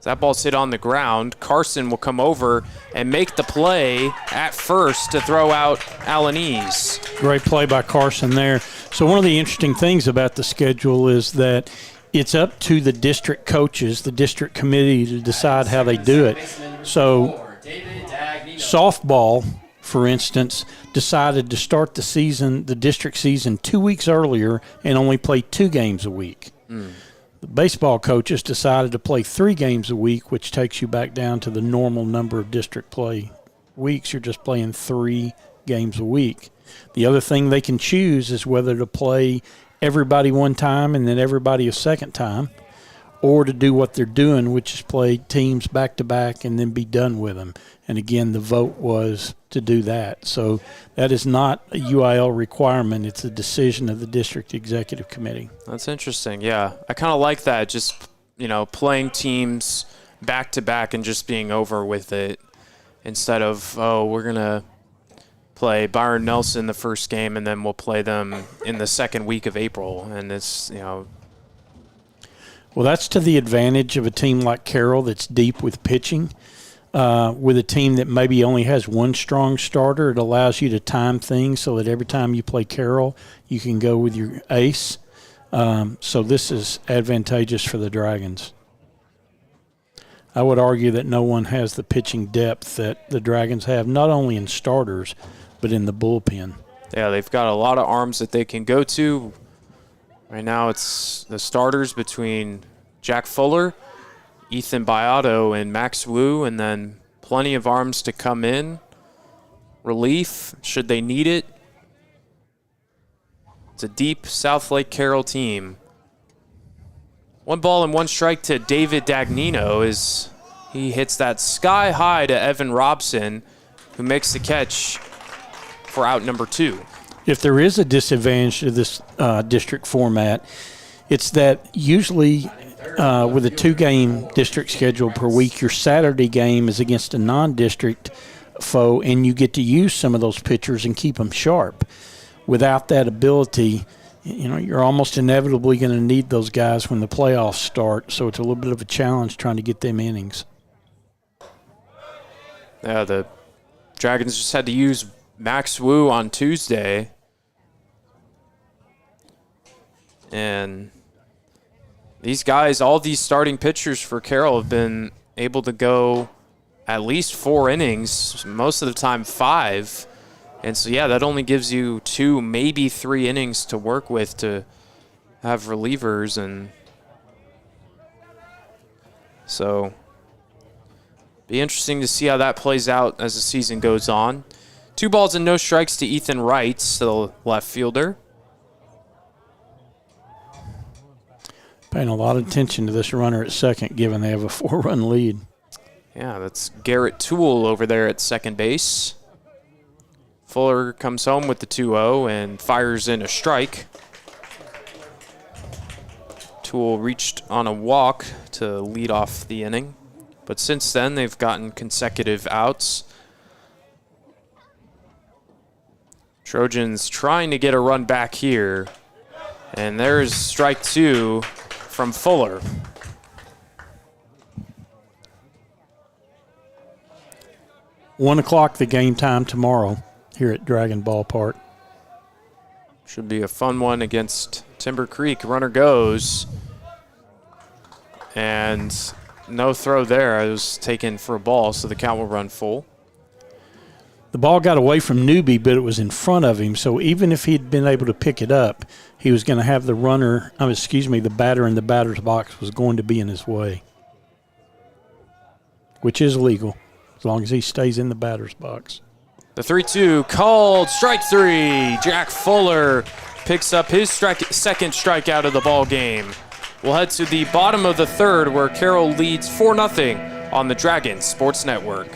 That ball's hit on the ground. Carson will come over and make the play at first to throw out Alaniz. Great play by Carson there. So one of the interesting things about the schedule is that it's up to the district coaches, the district committee, to decide how they do it. So softball, for instance, decided to start the season, the district season, 2 weeks earlier and only play 2 games a week. The baseball coaches decided to play 3 games a week, which takes you back down to the normal number of district play weeks. You're just playing 3 games a week. The other thing they can choose is whether to play everybody one time and then everybody a second time, or to do what they're doing, which is play teams back-to-back and then be done with them. And, again, the vote was to do that. So that is not a UIL requirement. It's a decision of the district executive committee. That's interesting, yeah. I kind of like that, just, playing teams back-to-back and just being over with it instead of, we're going to play Byron Nelson the first game and then we'll play them in the second week of April. And it's, Well, that's to the advantage of a team like Carroll that's deep with pitching. With a team that maybe only has one strong starter, it allows you to time things so that every time you play Carroll, you can go with your ace. So this is advantageous for the Dragons. I would argue that no one has the pitching depth that the Dragons have, not only in starters, but in the bullpen. Yeah, they've got a lot of arms that they can go to. Right now it's the starters between Jack Fuller, Ethan Biotto, and Max Wu, and then plenty of arms to come in. Relief, should they need it. It's a deep South Lake Carroll team. 1 ball and 1 strike to David Dagnino as he hits that sky high to Evan Robson, who makes the catch for out number 2. If there is a disadvantage to this district format, it's that usually with a 2-game district schedule per week, your Saturday game is against a non-district foe, and you get to use some of those pitchers and keep them sharp. Without that ability, you're almost inevitably going to need those guys when the playoffs start, so it's a little bit of a challenge trying to get them innings. Yeah, the Dragons just had to use Max Wu on Tuesday. And these guys, all these starting pitchers for Carroll have been able to go at least 4 innings, most of the time 5. And so, yeah, that only gives you 2, maybe 3 innings to work with to have relievers. And so be interesting to see how that plays out as the season goes on. 2 balls and no strikes to Ethan Wright, the left fielder. Paying a lot of attention to this runner at second, given they have a 4-run lead. Yeah, that's Garrett Toole over there at second base. Fuller comes home with the 2-0 and fires in a strike. Toole reached on a walk to lead off the inning. But since then, they've gotten consecutive outs. Trojans trying to get a run back here. And there's strike 2 from Fuller. One o'clock the game time tomorrow here at Dragon Ballpark. Should be a fun one against Timber Creek. Runner goes. And no throw there. It was taken for a ball, so the count will run full. The ball got away from Newby, but it was in front of him. So even if he'd been able to pick it up, he was going to have the the batter in the batter's box was going to be in his way, which is legal as long as he stays in the batter's box. The 3-2 called, strike 3. Jack Fuller picks up his second strikeout of the ball game. We'll head to the bottom of the third where Carroll leads 4-0 on the Dragons Sports Network.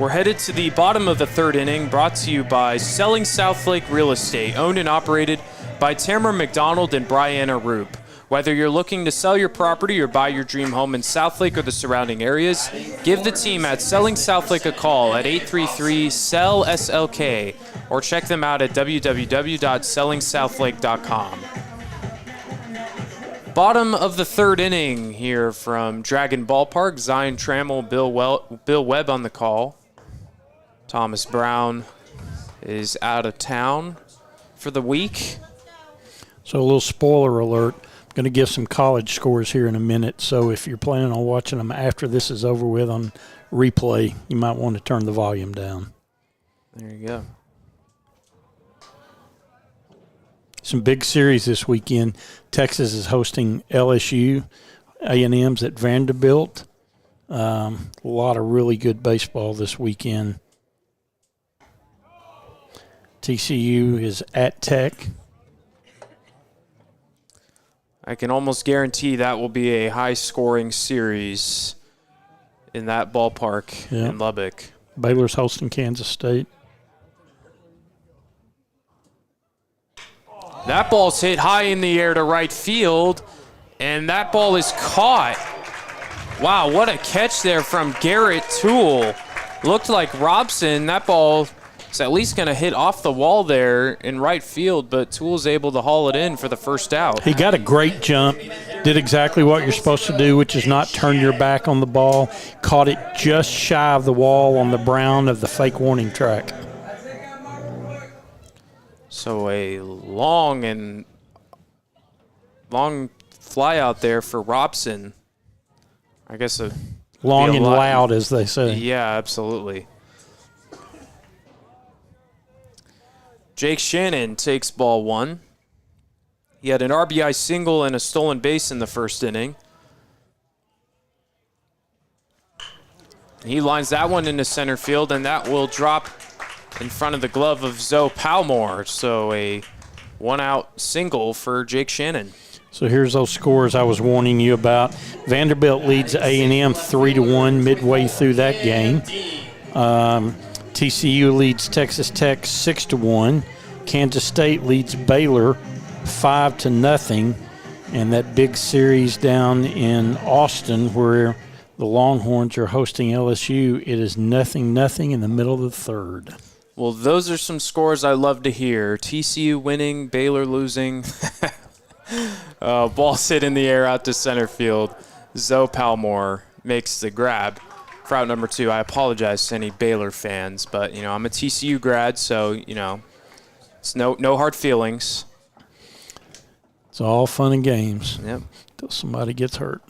We're headed to the bottom of the third inning, brought to you by Selling Southlake Real Estate, owned and operated by Tamara McDonald and Brianna Roop. Whether you're looking to sell your property or buy your dream home in Southlake or the surrounding areas, give the team at Selling Southlake a call at 833-SELL-SLK or check them out at www.sellingsouthlake.com. Bottom of the third inning here from Dragon Ballpark. Zion Trammell, Bill Webb on the call. Thomas Brown is out of town for the week. So a little spoiler alert. I'm going to give some college scores here in a minute. So if you're planning on watching them after this is over with on replay, you might want to turn the volume down. There you go. Some big series this weekend. Texas is hosting LSU. A&M's at Vanderbilt. A lot of really good baseball this weekend. TCU is at Tech. I can almost guarantee that will be a high-scoring series in that ballpark in Lubbock. Baylor's hosting Kansas State. That ball's hit high in the air to right field, and that ball is caught. Wow, what a catch there from Garrett Toole. Looked like Robson. That ball is at least going to hit off the wall there in right field, but Toole's able to haul it in for the first out. He got a great jump, did exactly what you're supposed to do, which is not turn your back on the ball. Caught it just shy of the wall on the brown of the fake warning track. So a long fly out there for Robson. I guess a long and loud, as they say. Yeah, absolutely. Jake Shannon takes ball one. He had an RBI single and a stolen base in the first inning. He lines that one into center field, and that will drop in front of the glove of Zoe Palmore. So a one-out single for Jake Shannon. So here's those scores I was warning you about. Vanderbilt leads A&M 3-1 midway through that game. TCU leads Texas Tech 6-1. Kansas State leads Baylor 5-0. And that big series down in Austin where the Longhorns are hosting LSU, it is 0-0 in the middle of the third. Well, those are some scores I love to hear. TCU winning, Baylor losing. Ball hit in the air out to center field. Zoe Palmore makes the grab for out number two. I apologize to any Baylor fans, but, I'm a TCU grad, so, it's no hard feelings. It's all fun and games. Yep. Until somebody gets hurt.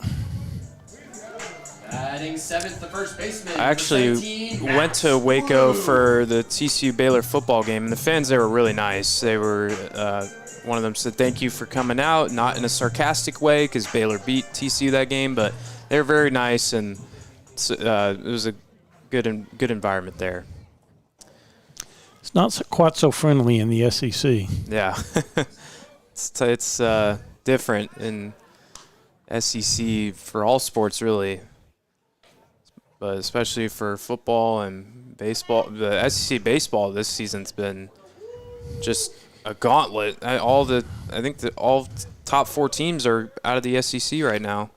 Batting seventh, the first baseman. I actually went to Waco for the TCU Baylor football game, and the fans there were really nice. They were, one of them said, "Thank you for coming out," not in a sarcastic way because Baylor beat TCU that game, but they were very nice, and it was a good environment there. It's not quite so friendly in the SEC. Yeah, it's different in SEC for all sports, really. But especially for football and baseball, the SEC baseball this season's been just a gauntlet. I think that all top four teams are out of the SEC right now.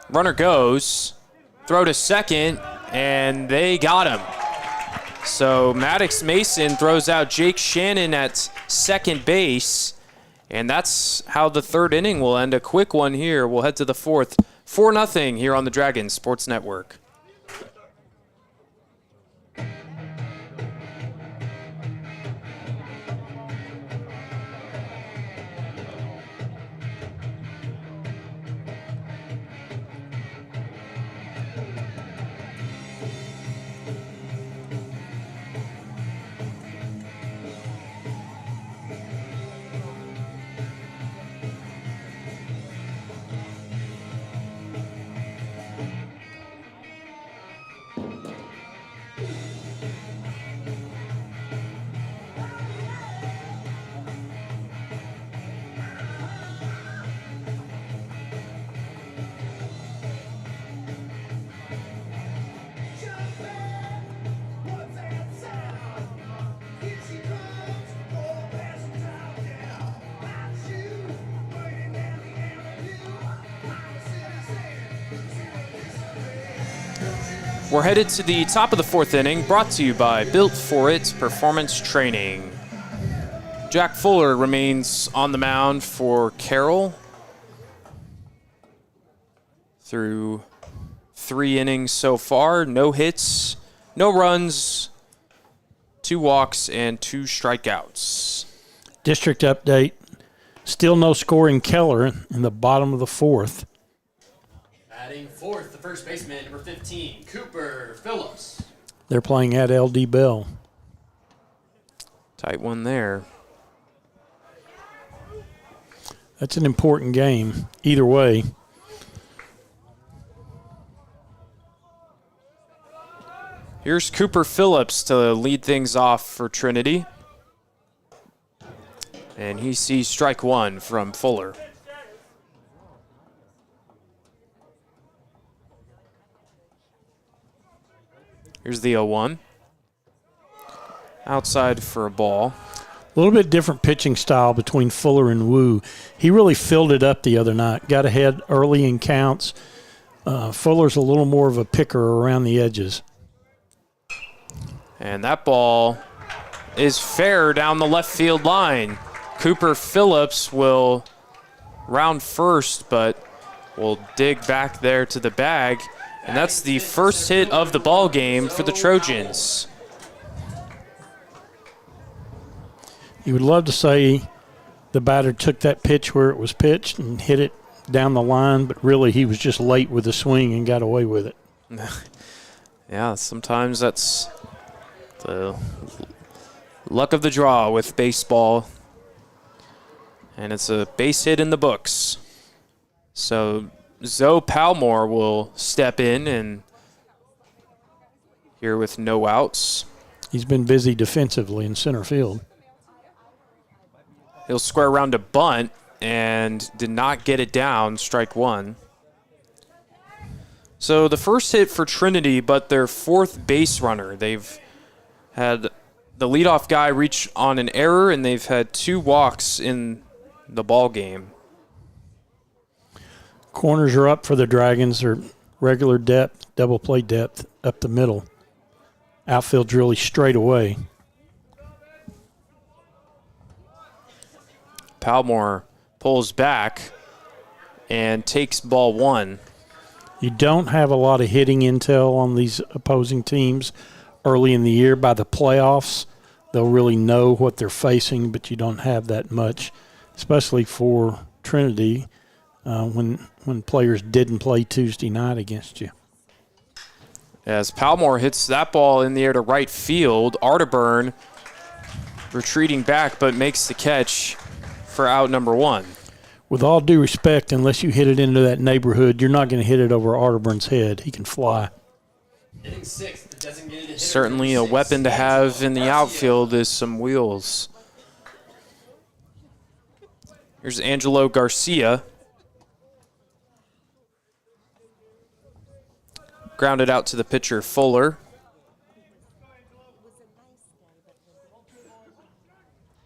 Runner goes, throw to second, and they got him. So Maddox Mason throws out Jake Shannon at second base, and that's how the third inning will end. A quick one here. We'll head to the fourth. 4-0 here on the Dragon Sports Network. We're headed to the top of the fourth inning, brought to you by Built For It Performance Training. Jack Fuller remains on the mound for Carroll through 3 innings so far. No hits, no runs, 2 walks, and 2 strikeouts. District update. Still no score in Keller in the bottom of the 4th. Batting fourth, the first baseman, number 15, Cooper Phillips. They're playing at LD Bell. Tight one there. That's an important game, either way. Here's Cooper Phillips to lead things off for Trinity. And he sees strike 1 from Fuller. Here's the 0-1. Outside for a ball. A little bit different pitching style between Fuller and Wu. He really filled it up the other night. Got ahead early in counts. Fuller's a little more of a picker around the edges. And that ball is fair down the left field line. Cooper Phillips will round first, but will dig back there to the bag. And that's the first hit of the ball game for the Trojans. You would love to say the batter took that pitch where it was pitched and hit it down the line, but really he was just late with the swing and got away with it. Yeah, sometimes that's the luck of the draw with baseball. And it's a base hit in the books. So Zoe Palmore will step in and here with no outs. He's been busy defensively in center field. He'll square around a bunt and did not get it down, strike 1. So the first hit for Trinity, but their 4th base runner. They've had the leadoff guy reach on an error, and they've had 2 walks in the ball game. Corners are up for the Dragons. They're regular depth, double play depth up the middle. Outfield's really straight away. Palmore pulls back and takes ball 1. You don't have a lot of hitting intel on these opposing teams early in the year. By the playoffs, they'll really know what they're facing, but you don't have that much, especially for Trinity when players didn't play Tuesday night against you. As Palmore hits that ball in the air to right field, Arterburn retreating back but makes the catch for out number 1. With all due respect, unless you hit it into that neighborhood, you're not going to hit it over Arterburn's head. He can fly. Hitting 6th, the designated hitter. Certainly a weapon to have in the outfield is some wheels. Here's Angelo Garcia. Grounded out to the pitcher, Fuller.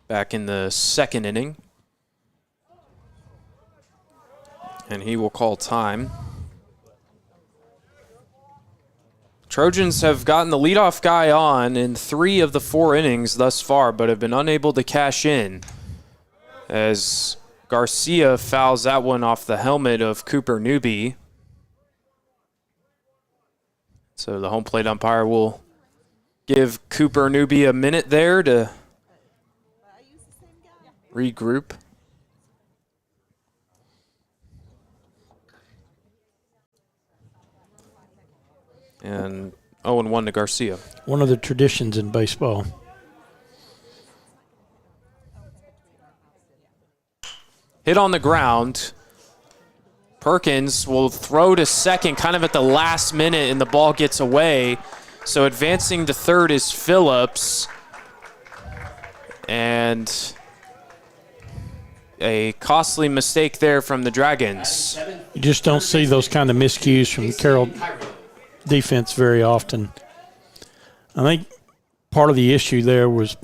Back in the 2nd inning. And he will call time. Trojans have gotten the leadoff guy on in 3 of the 4 innings thus far, but have been unable to cash in as Garcia fouls that one off the helmet of Cooper Newby. So the home plate umpire will give Cooper Newby a minute there to regroup. And 0-1 to Garcia. One of the traditions in baseball. Hit on the ground. Perkins will throw to second kind of at the last minute, and the ball gets away. So advancing to third is Phillips. And a costly mistake there from the Dragons. You just don't see those kind of miscues from Carroll defense very often. I think part of the issue there was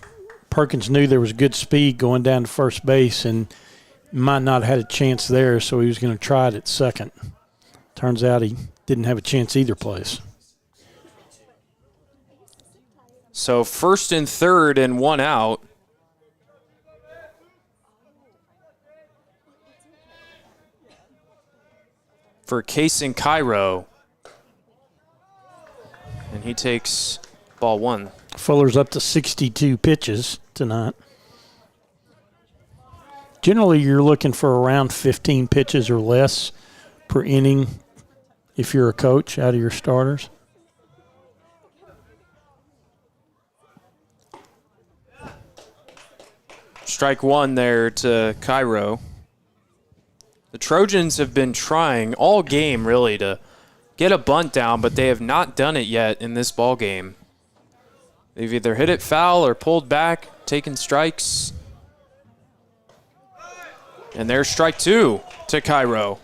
Perkins knew there was good speed going down to first base and might not have had a chance there, so he was going to try it at second. Turns out he didn't have a chance either place. So first and third and one out. For Case and Cairo. And he takes ball one. Fuller's up to 62 pitches tonight. Generally, you're looking for around 15 pitches or less per inning if you're a coach out of your starters. Strike one there to Cairo. The Trojans have been trying all game, really, to get a bunt down, but they have not done it yet in this ball game. They've either hit it foul or pulled back, taken strikes. And there's strike two to Cairo.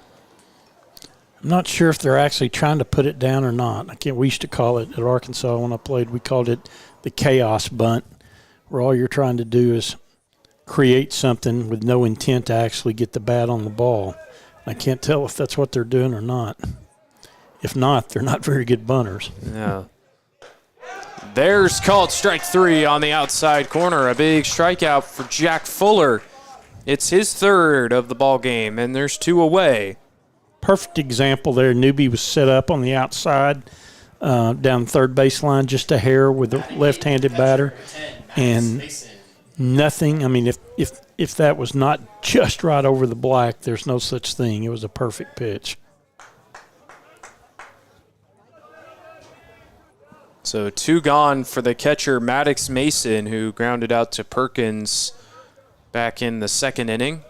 I'm not sure if they're actually trying to put it down or not. We used to call it at Arkansas when I played, we called it the chaos bunt, where all you're trying to do is create something with no intent to actually get the bat on the ball. I can't tell if that's what they're doing or not. If not, they're not very good bunters. Yeah. There's called strike three on the outside corner. A big strikeout for Jack Fuller. It's his third of the ball game, and there's two away. Perfect example there. Newbie was set up on the outside down third baseline, just a hair with a left-handed batter, and nothing. I mean, if that was not just right over the black, there's no such thing. It was a perfect pitch. So two gone for the catcher, Maddox Mason, who grounded out to Perkins back in the second inning.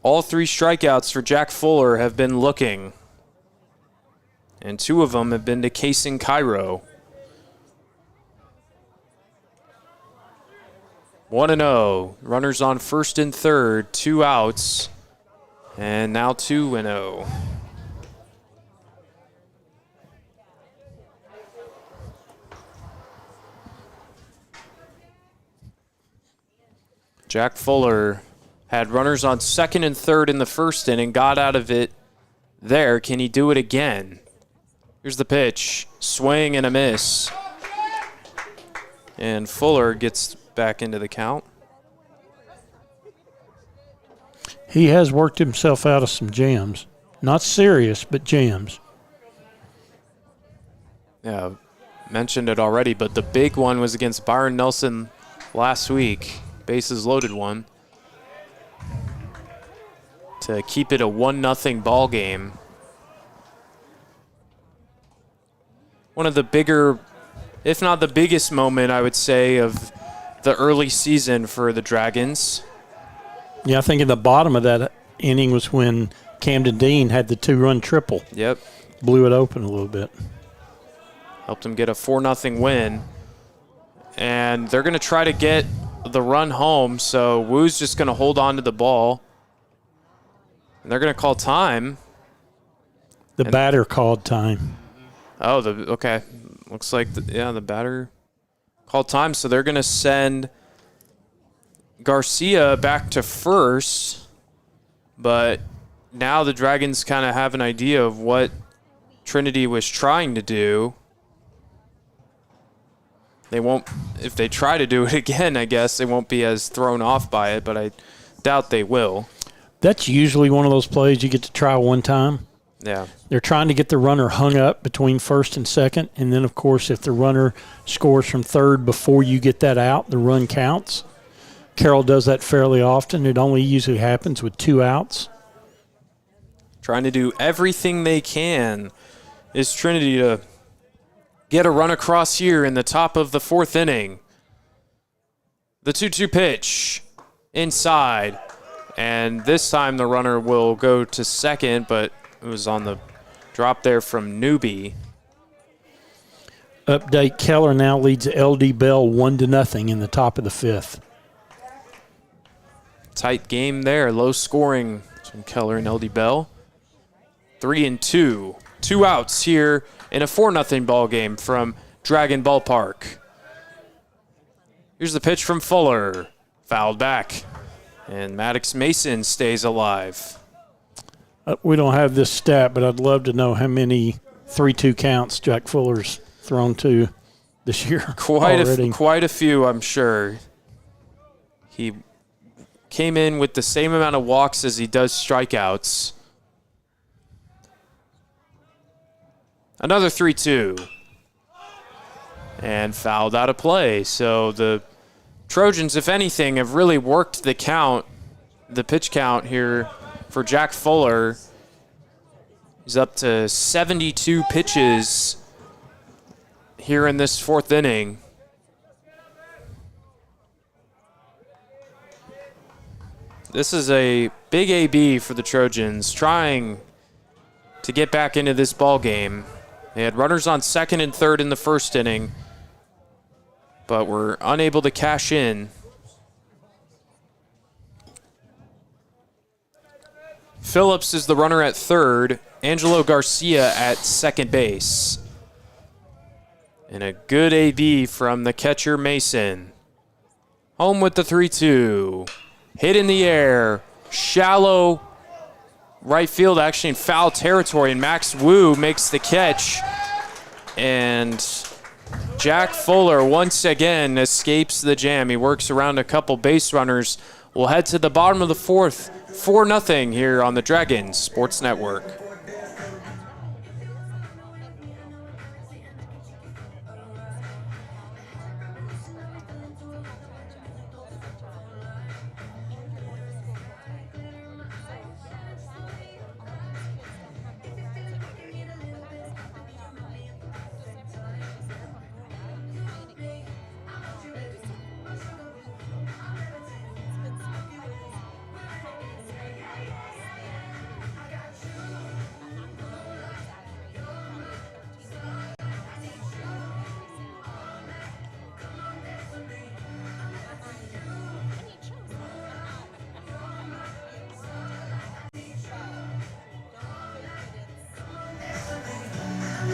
All three strikeouts for Jack Fuller have been looking, and two of them have been to Case and Cairo. 1-0. Runners on first and third, two outs, and now 2-0. Jack Fuller had runners on second and third in the first inning, got out of it there. Can he do it again? Here's the pitch. Swing and a miss. And Fuller gets back into the count. He has worked himself out of some jams. Not serious, but jams. Yeah, mentioned it already, but the big one was against Byron Nelson last week. Bases loaded one. To keep it a 1-0 ball game. One of the bigger, if not the biggest moment, I would say, of the early season for the Dragons. Yeah, I think in the bottom of that inning was when Camden Dean had the 2-run triple. Yep. Blew it open a little bit. Helped them get a 4-0 win. And they're going to try to get the run home, so Woo's just going to hold on to the ball. And they're going to call time. The batter called time. Oh, okay. Looks like, the batter called time. So they're going to send Garcia back to first. But now the Dragons kind of have an idea of what Trinity was trying to do. They won't, if they try to do it again, I guess they won't be as thrown off by it, but I doubt they will. That's usually one of those plays you get to try one time. Yeah. They're trying to get the runner hung up between first and second, and then, of course, if the runner scores from third before you get that out, the run counts. Carroll does that fairly often. It only usually happens with 2 outs. Trying to do everything they can is Trinity to get a run across here in the top of the fourth inning. The 2-2 pitch inside. And this time the runner will go to second, but it was on the drop there from Newbie. Update, Keller now leads LD Bell 1-0 in the top of the fifth. Tight game there, low scoring from Keller and LD Bell. 3-2. 2 outs here in a 4-0 ball game from Dragon Ballpark. Here's the pitch from Fuller. Fouled back. And Maddox Mason stays alive. We don't have this stat, but I'd love to know how many 3-2 counts Jack Fuller's thrown to this year. Quite a few, I'm sure. He came in with the same amount of walks as he does strikeouts. Another 3-2. And fouled out of play. So the Trojans, if anything, have really worked the pitch count here for Jack Fuller. He's up to 72 pitches here in this fourth inning. This is a big AB for the Trojans, trying to get back into this ball game. They had runners on second and third in the first inning, but were unable to cash in. Phillips is the runner at third. Angelo Garcia at second base. And a good AB from the catcher Mason. Home with the 3-2. Hit in the air. Shallow right field, actually in foul territory, and Max Wu makes the catch. And Jack Fuller once again escapes the jam. He works around a couple base runners. We'll head to the bottom of the fourth, 4-0 here on the Dragons Sports Network.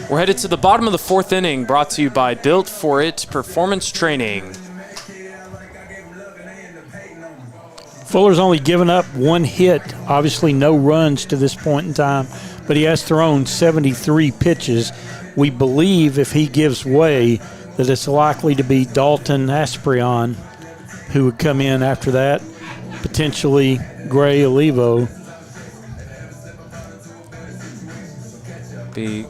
We're headed to the bottom of the fourth inning, brought to you by Built For It Performance Training. Fuller's only given up one hit, obviously no runs to this point in time, but he has thrown 73 pitches. We believe if he gives way that it's likely to be Dalton Asprion who would come in after that, potentially Gray Olivo. Be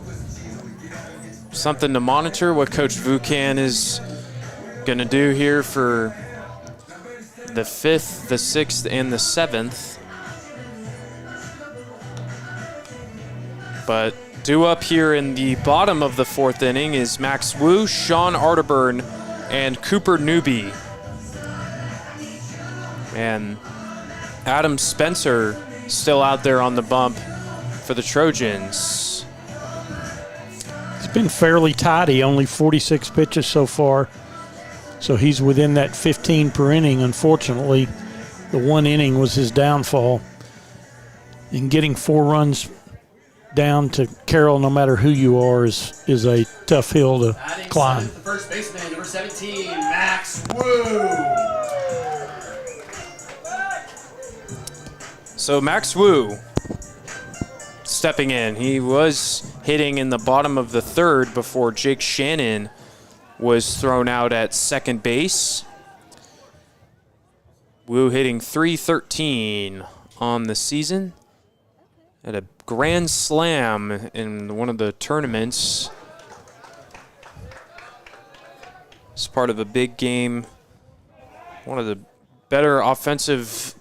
something to monitor what Coach Vukan is going to do here for the 5th, the 6th, and the 7th. But due up here in the bottom of the fourth inning is Max Wu, Sean Arterburn, and Cooper Newby. And Adam Spencer still out there on the bump for the Trojans. It's been fairly tidy, only 46 pitches so far. So he's within that 15 per inning. Unfortunately, the one inning was his downfall. And getting 4 runs down to Carroll, no matter who you are, is a tough hill to climb. The first baseman, number 17, Max Wu. So Max Wu stepping in. He was hitting in the bottom of the third before Jake Shannon was thrown out at second base. Wu hitting .313 on the season. At a grand slam in one of the tournaments. It's part of a big game. One of the better offensive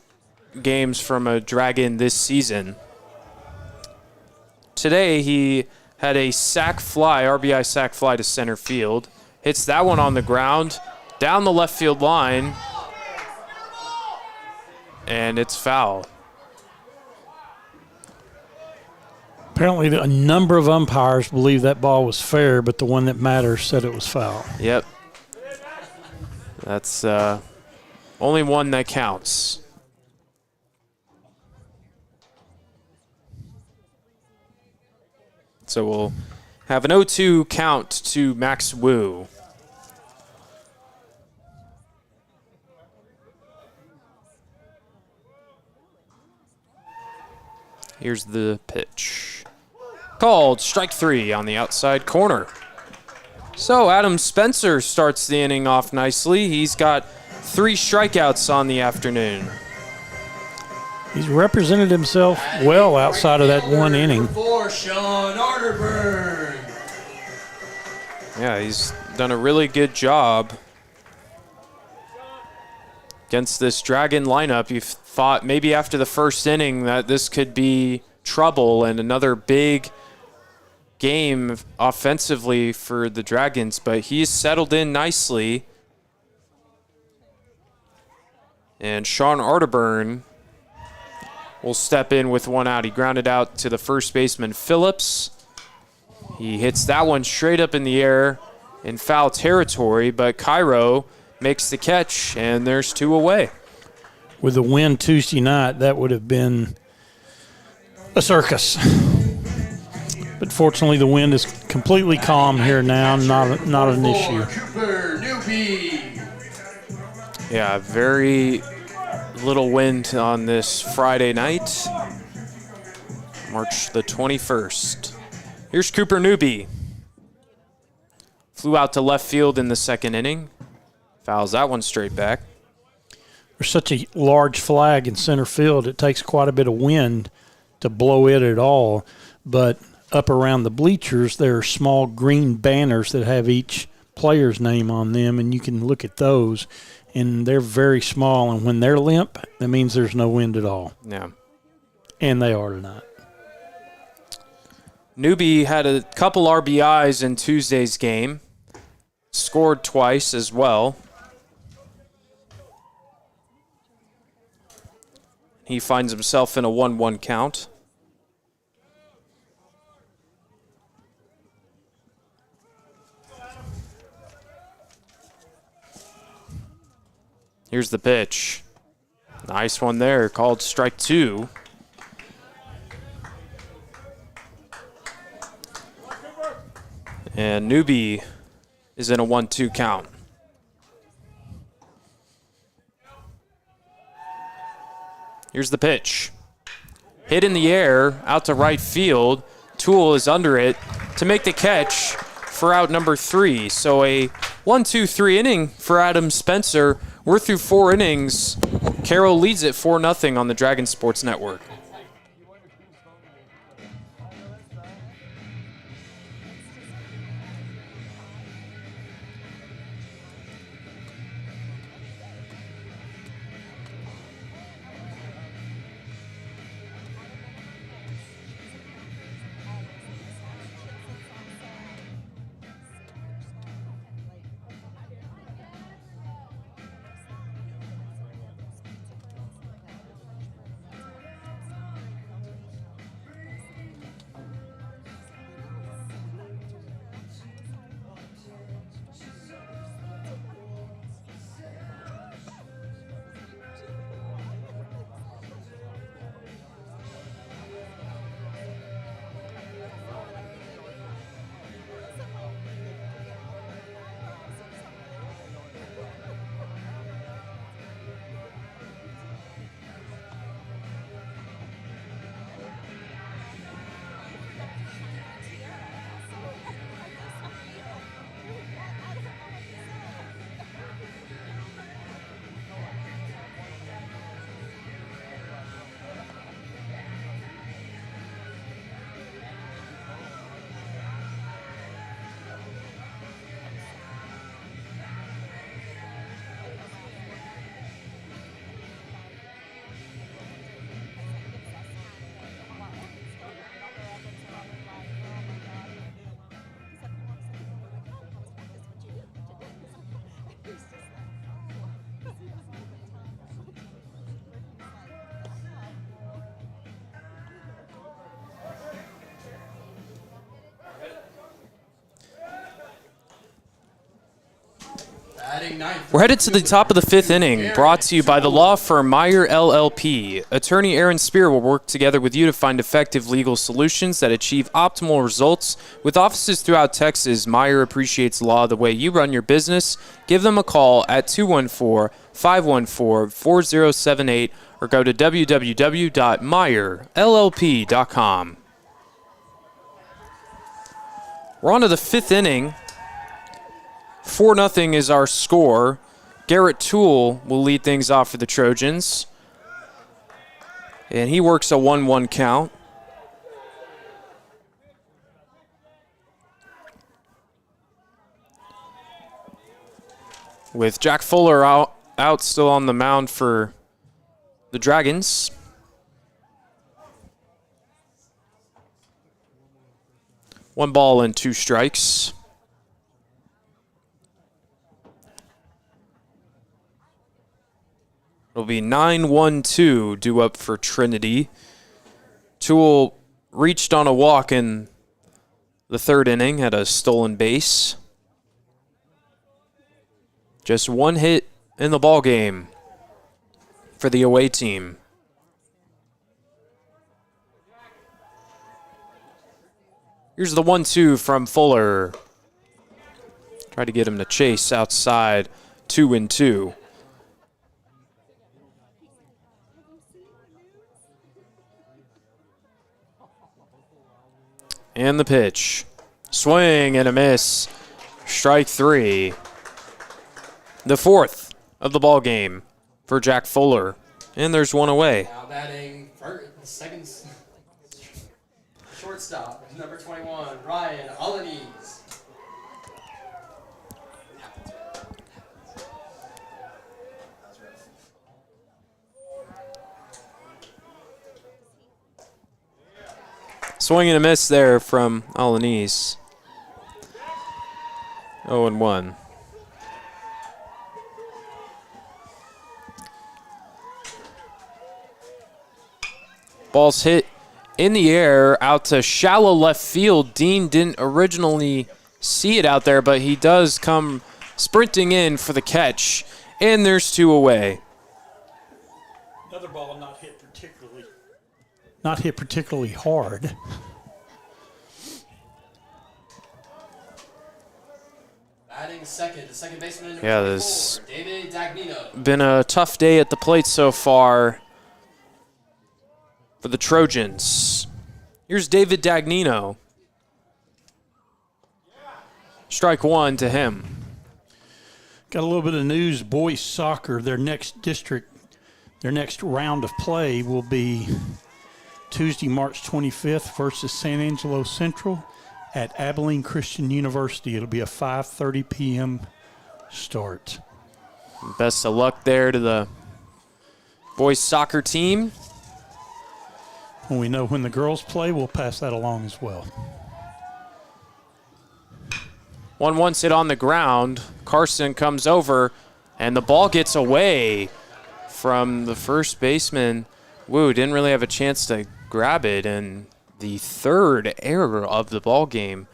games from a Dragon this season. Today he had a sac fly, RBI sac fly to center field. Hits that one on the ground, down the left field line, and it's foul. Apparently a number of umpires believe that ball was fair, but the one that matters said it was foul. Yep. That's only one that counts. So we'll have an 0-2 count to Max Wu. Here's the pitch. Called strike 3 on the outside corner. So Adam Spencer starts the inning off nicely. He's got 3 strikeouts on the afternoon. He's represented himself well outside of that one inning. For Sean Arterburn. Yeah, he's done a really good job against this Dragon lineup. You thought maybe after the first inning that this could be trouble and another big game offensively for the Dragons, but he's settled in nicely. And Sean Arterburn will step in with 1 out. He grounded out to the first baseman Phillips. He hits that one straight up in the air in foul territory, but Cairo makes the catch, and there's 2 away. With the wind Tuesday night, that would have been a circus. But fortunately, the wind is completely calm here now, not an issue. Cooper Newby. Yeah, very little wind on this Friday night, March the 21st. Here's Cooper Newby. Flew out to left field in the second inning. Fouls that one straight back. There's such a large flag in center field, it takes quite a bit of wind to blow it at all. But up around the bleachers, there are small green banners that have each player's name on them, and you can look at those, and they're very small. And when they're limp, that means there's no wind at all. Yeah. And they are tonight. Newby had a couple RBIs in Tuesday's game. Scored twice as well. He finds himself in a 1-1 count. Here's the pitch. Nice one there, called strike 2. And Newby is in a 1-2 count. Here's the pitch. Hit in the air, out to right field. Toole is under it to make the catch for out number 3. So a 1-2-3 inning for Adam Spencer. We're through 4 innings. Carroll leads it 4-0 on the Dragon Sports Network. We're headed to the top of the 5th inning, brought to you by the law firm Meyer LLP. Attorney Aaron Spear will work together with you to find effective legal solutions that achieve optimal results. With offices throughout Texas, Meyer appreciates law the way you run your business. Give them a call at 214-514-4078 or go to www.meyerllp.com. We're on to the 5th inning. 4-0 is our score. Garrett Toole will lead things off for the Trojans. And he works a 1-1 count. With Jack Fuller out still on the mound for the Dragons. One ball and 2 strikes. It'll be 9-1-2 due up for Trinity. Toole reached on a walk in the 3rd inning, had a stolen base. Just 1 hit in the ball game for the away team. Here's the 1-2 from Fuller. Try to get him to chase outside. 2-2. And the pitch. Swing and a miss. Strike 3. The 4th of the ball game for Jack Fuller. And there's one away. Now batting second shortstop, number 21, Ryan Alanis. Swing and a miss there from Alanis. 0-1. Ball's hit in the air out to shallow left field. Dean didn't originally see it out there, but he does come sprinting in for the catch. And there's 2 away. Another ball not hit particularly hard. Batting second, the second baseman, Yeah, number this 24, David Dagnino. been a tough day at the plate so far for the Trojans. Here's David Dagnino. Strike 1 to him. Got a little bit of news. Boys soccer, their next round of play will be Tuesday, March 25th versus San Angelo Central at Abilene Christian University. It'll be a 5:30 p.m. start. Best of luck there to the boys soccer team. When we know when the girls play, we'll pass that along as well. 1-1 hit on the ground. Carson comes over, and the ball gets away from the first baseman. Woo, didn't really have a chance to grab it, and the 3rd error of the ball game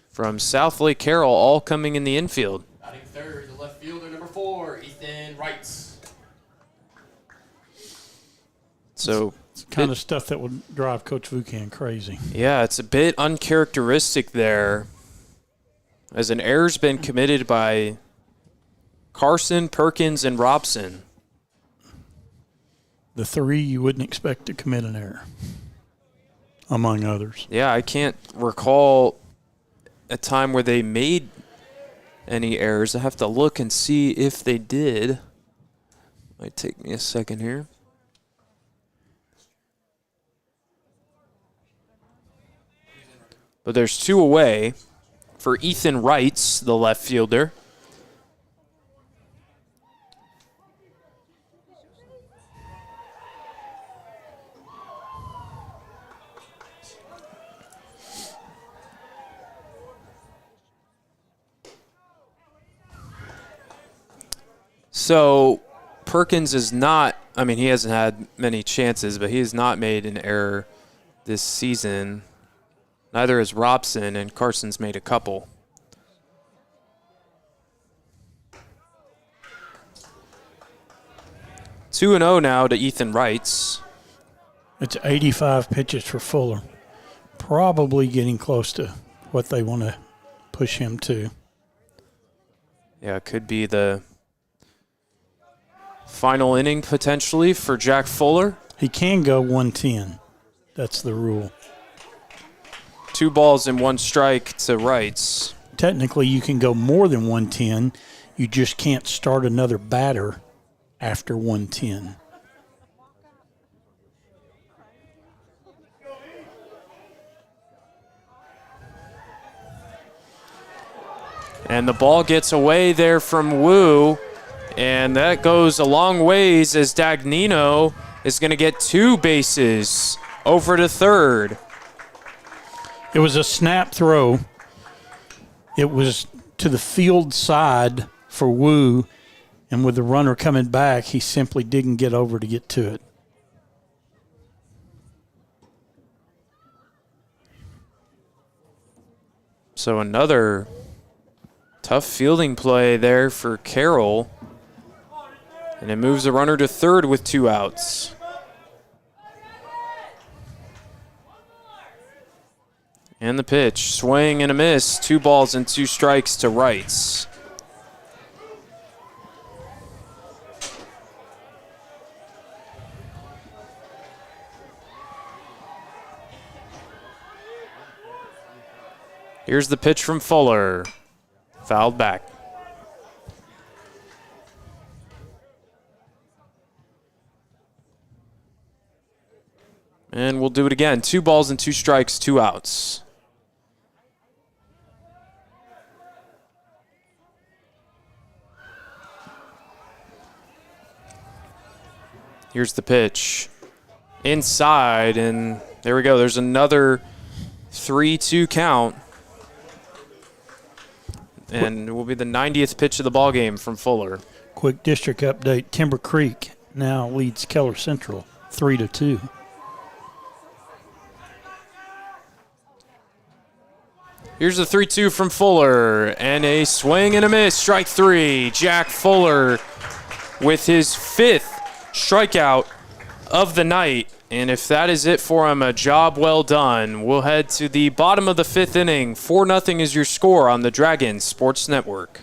from South Lake Carroll, all coming in the infield. Batting third, the left fielder, number 4, Ethan Wrights. So It's the kind of stuff that would drive Coach Vukan crazy. yeah, it's a bit uncharacteristic there, as an error's been committed by Carson, Perkins, and Robson. The 3 you wouldn't expect to commit an error, among others. Yeah, I can't recall a time where they made any errors. I have to look and see if they did. Might take me a second here. But there's 2 away for Ethan Wrights, the left fielder. So Perkins is not, I mean, he hasn't had many chances, but he has not made an error this season. Neither has Robson, and Carson's made a couple. Two and 0 now to Ethan Wrights. It's 85 pitches for Fuller. Probably getting close to what they want to push him to. Yeah, it could be the final inning potentially for Jack Fuller. He can go 110. That's the rule. 2 balls and 1 strike to Wrights. Technically, you can go more than 110. You just can't start another batter after 110. And the ball gets away there from Wu, and that goes a long ways as Dagnino is going to get 2 bases over to third. It was a snap throw. It was to the field side for Wu, and with the runner coming back, he simply didn't get over to get to it. So another tough fielding play there for Carroll. And it moves the runner to third with 2 outs. And the pitch, swing and a miss. 2 balls and 2 strikes to Wrights. Here's the pitch from Fuller. Fouled back. And we'll do it again. 2 balls and 2 strikes, 2 outs. Here's the pitch. Inside, and there we go. There's another 3-2 count. And it will be the 90th pitch of the ball game from Fuller. Quick district update. Timber Creek now leads Keller Central 3-2. Here's the 3-2 from Fuller, and a swing and a miss. Strike 3. Jack Fuller with his 5th strikeout of the night. And if that is it for him, a job well done. We'll head to the bottom of the 5th inning. 4-0 is your score on the Dragons Sports Network.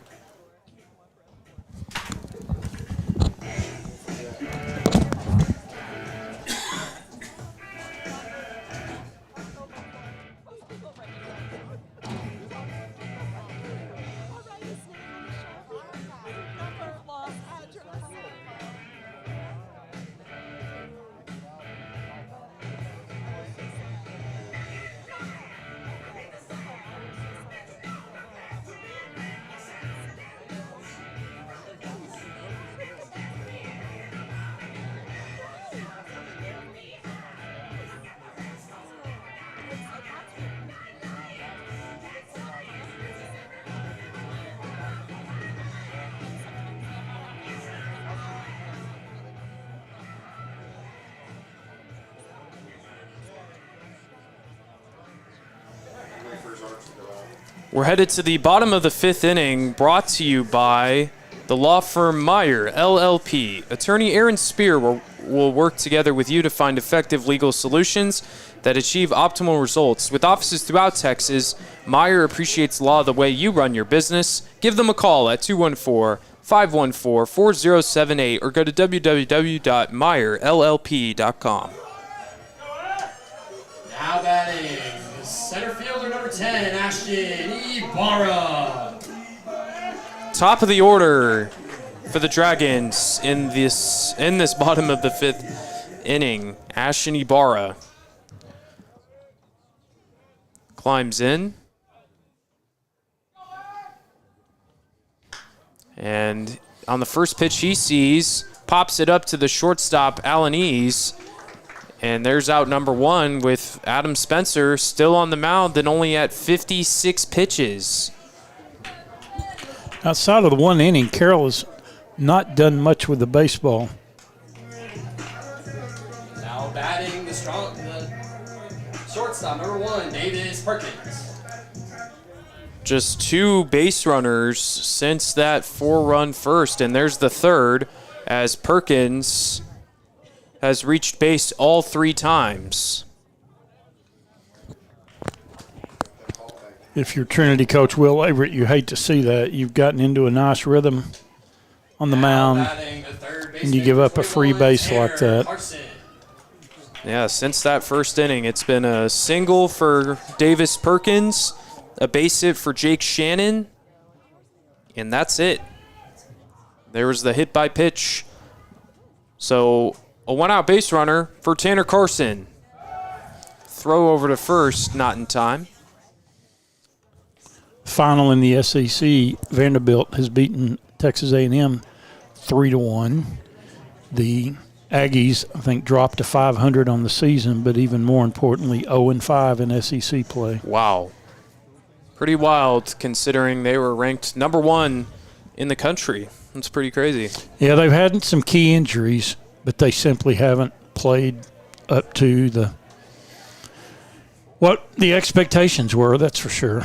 We're headed to the bottom of the 5th inning, brought to you by the law firm Meyer, LLP. Attorney Aaron Spear will work together with you to find effective legal solutions that achieve optimal results. With offices throughout Texas, Meyer appreciates law the way you run your business. Give them a call at 214-514-4078 or go to www.meyerllp.com. Now batting, center fielder number 10, Ashton Ibarra. Top of the order for the Dragons in this bottom of the 5th inning. Ashton Ibarra climbs in. And on the first pitch he sees, pops it up to the shortstop, Alanis. And there's out number 1 with Adam Spencer still on the mound and only at 56 pitches. Outside of the 1 inning, Carroll has not done much with the baseball. Now batting the shortstop, number 1, Davis Perkins. Just 2 base runners since that 4-run first, and there's the 3rd as Perkins has reached base all 3 times. If you're Trinity coach Will Averett, you hate to see that. You've gotten into a nice rhythm on the mound, and you give up a free base like that. Yeah, since that first inning, it's been a single for Davis Perkins, a base hit for Jake Shannon, and that's it. There was the hit by pitch. So a one-out base runner for Tanner Carson. Throw over to first, not in time. Final in the SEC, Vanderbilt has beaten Texas A&M 3-1. The Aggies, I think, dropped to 500 on the season, but even more importantly, 0-5 in SEC play. Wow. Pretty wild considering they were ranked number 1 in the country. That's pretty crazy. Yeah, they've had some key injuries, but they simply haven't played up to what the expectations were, that's for sure.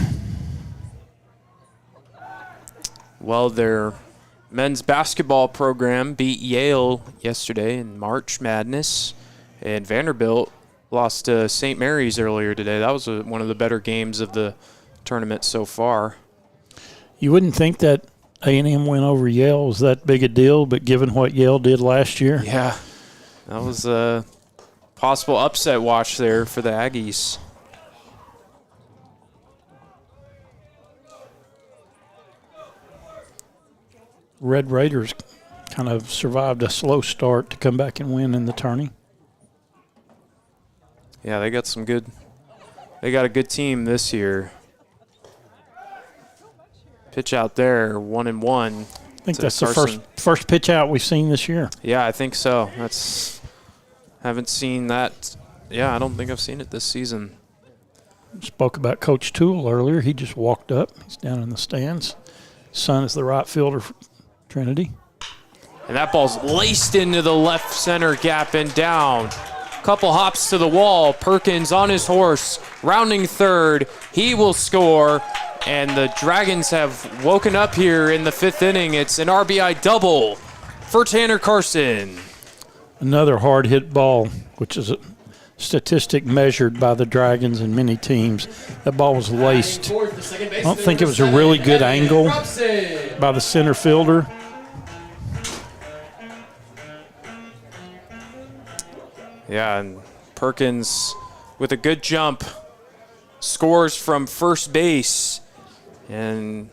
Well, their men's basketball program beat Yale yesterday in March Madness, and Vanderbilt lost to St. Mary's earlier today. That was one of the better games of the tournament so far. You wouldn't think that A&M win over Yale was that big a deal, but given what Yale did last year. Yeah, that was a possible upset watch there for the Aggies. Red Raiders kind of survived a slow start to come back and win in the tourney. Yeah, they got a good team this year. Pitch out there, 1-1. I think that's the first pitch out we've seen this year. Yeah, I think so. Haven't seen that. Yeah, I don't think I've seen it this season. Spoke about Coach Toole earlier. He just walked up. He's down in the stands. Son is the right fielder for Trinity. And that ball's laced into the left center gap and down. Couple hops to the wall. Perkins on his horse, rounding third. He will score. And the Dragons have woken up here in the 5th inning. It's an RBI double for Tanner Carson. Another hard hit ball, which is a statistic measured by the Dragons and many teams. That ball was laced. I don't think it was a really good angle by the center fielder. Yeah, and Perkins with a good jump scores from first base. And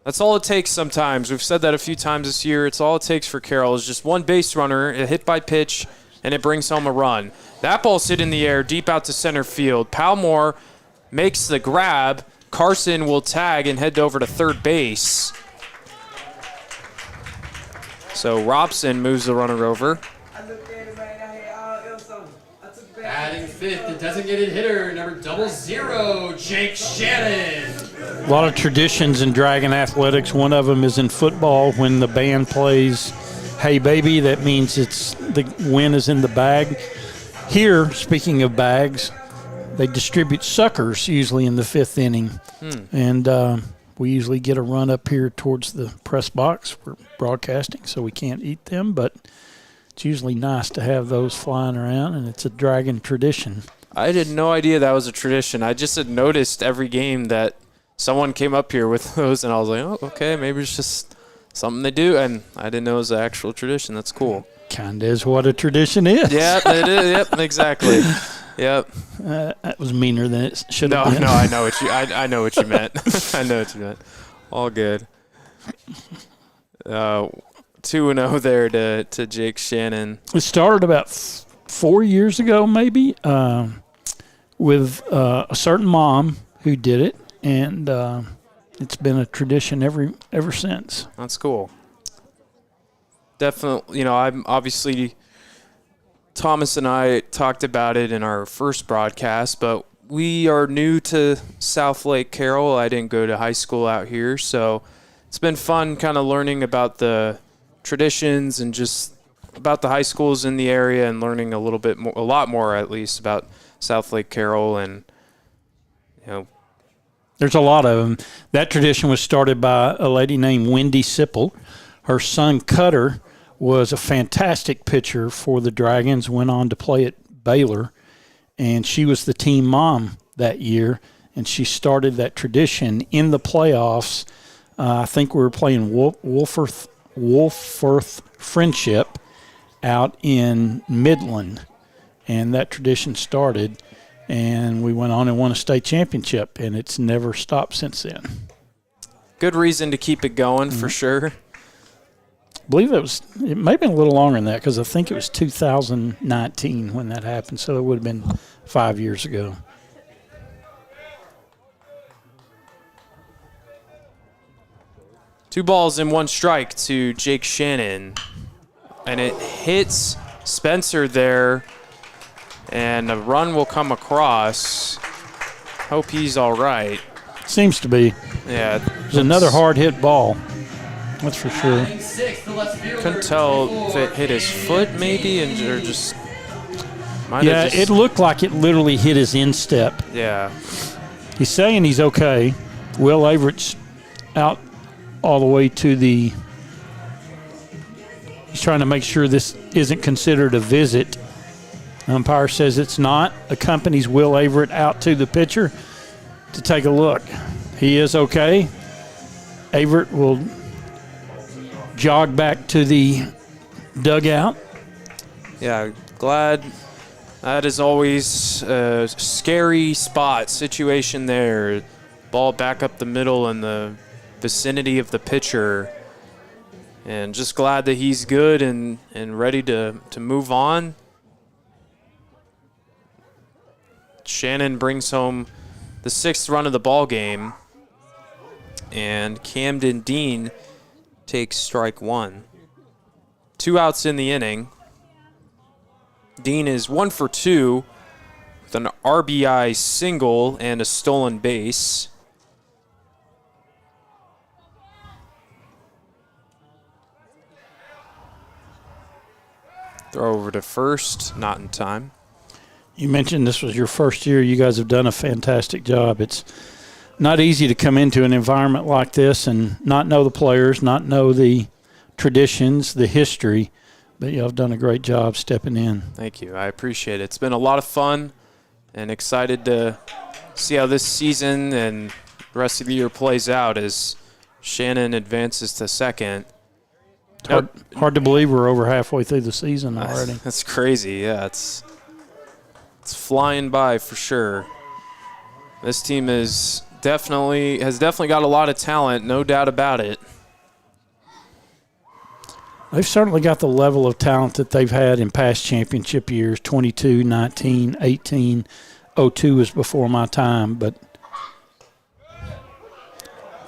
that's all it takes sometimes. We've said that a few times this year. It's all it takes for Carroll is just one base runner, a hit by pitch, and it brings home a run. That ball's hit in the air deep out to center field. Palmore makes the grab. Carson will tag and head over to third base. So Robson moves the runner over. Batting 5th, the designated hitter, number 00, Jake Shannon. A lot of traditions in Dragon athletics. One of them is in football when the band plays "Hey Baby," that means the win is in the bag. Here, speaking of bags, they distribute suckers usually in the 5th inning. And we usually get a run up here towards the press box for broadcasting, so we can't eat them, but it's usually nice to have those flying around, and it's a Dragon tradition. I had no idea that was a tradition. I just had noticed every game that someone came up here with those, and I was like, oh, okay, maybe it's just something they do, and I didn't know it was an actual tradition. That's cool. Kind of is what a tradition is. Yeah, it is. Yep, exactly. Yep. That was meaner than it should have been. No, I know what you meant. I know what you meant. All good. 2-0 there to Jake Shannon. It started about 4 years ago, maybe, with a certain mom who did it, and it's been a tradition ever since. That's cool. Definitely, I'm obviously Thomas and I talked about it in our first broadcast, but we are new to South Lake Carroll. I didn't go to high school out here, so it's been fun kind of learning about the traditions and just about the high schools in the area and learning a lot more at least about South Lake Carroll. And there's a lot of them. That tradition was started by a lady named Wendy Sipple. Her son Cutter was a fantastic pitcher for the Dragons, went on to play at Baylor, and she was the team mom that year, and she started that tradition in the playoffs. I think we were playing Wolfforth Friendship out in Midland, and that tradition started, and we went on and won a state championship, and it's never stopped since then. Good reason to keep it going for sure. I believe it may have been a little longer than that because I think it was 2019 when that happened, so it would have been 5 years ago. Two balls and one strike to Jake Shannon. And it hits Spencer there. And a run will come across. Hope he's all right. Seems to be. Yeah. It's another hard hit ball. That's for sure. Couldn't tell if it hit his foot maybe or just might have just, it looked like it literally hit his instep. Yeah. He's saying he's okay. Will Averett's out all the way to the – he's trying to make sure this isn't considered a visit. Umpire says it's not. Accompanies Will Averett out to the pitcher to take a look. He is okay. Averett will jog back to the dugout. Yeah, glad. That is always a scary spot situation there. Ball back up the middle in the vicinity of the pitcher. And just glad that he's good and ready to move on. Shannon brings home the 6th run of the ball game. And Camden Dean takes strike 1. 2 outs in the inning. Dean is 1 for 2 with an RBI single and a stolen base. Throw over to first, not in time. You mentioned this was your first year. You guys have done a fantastic job. It's not easy to come into an environment like this and not know the players, not know the traditions, the history, but you have done a great job stepping in. Thank you. I appreciate it. It's been a lot of fun and excited to see how this season and the rest of the year plays out as Shannon advances to second. Hard to believe we're over halfway through the season already. That's crazy. Yeah, it's flying by for sure. This team has definitely got a lot of talent, no doubt about it. They've certainly got the level of talent that they've had in past championship years, 22, 19, 18. 02 was before my time, but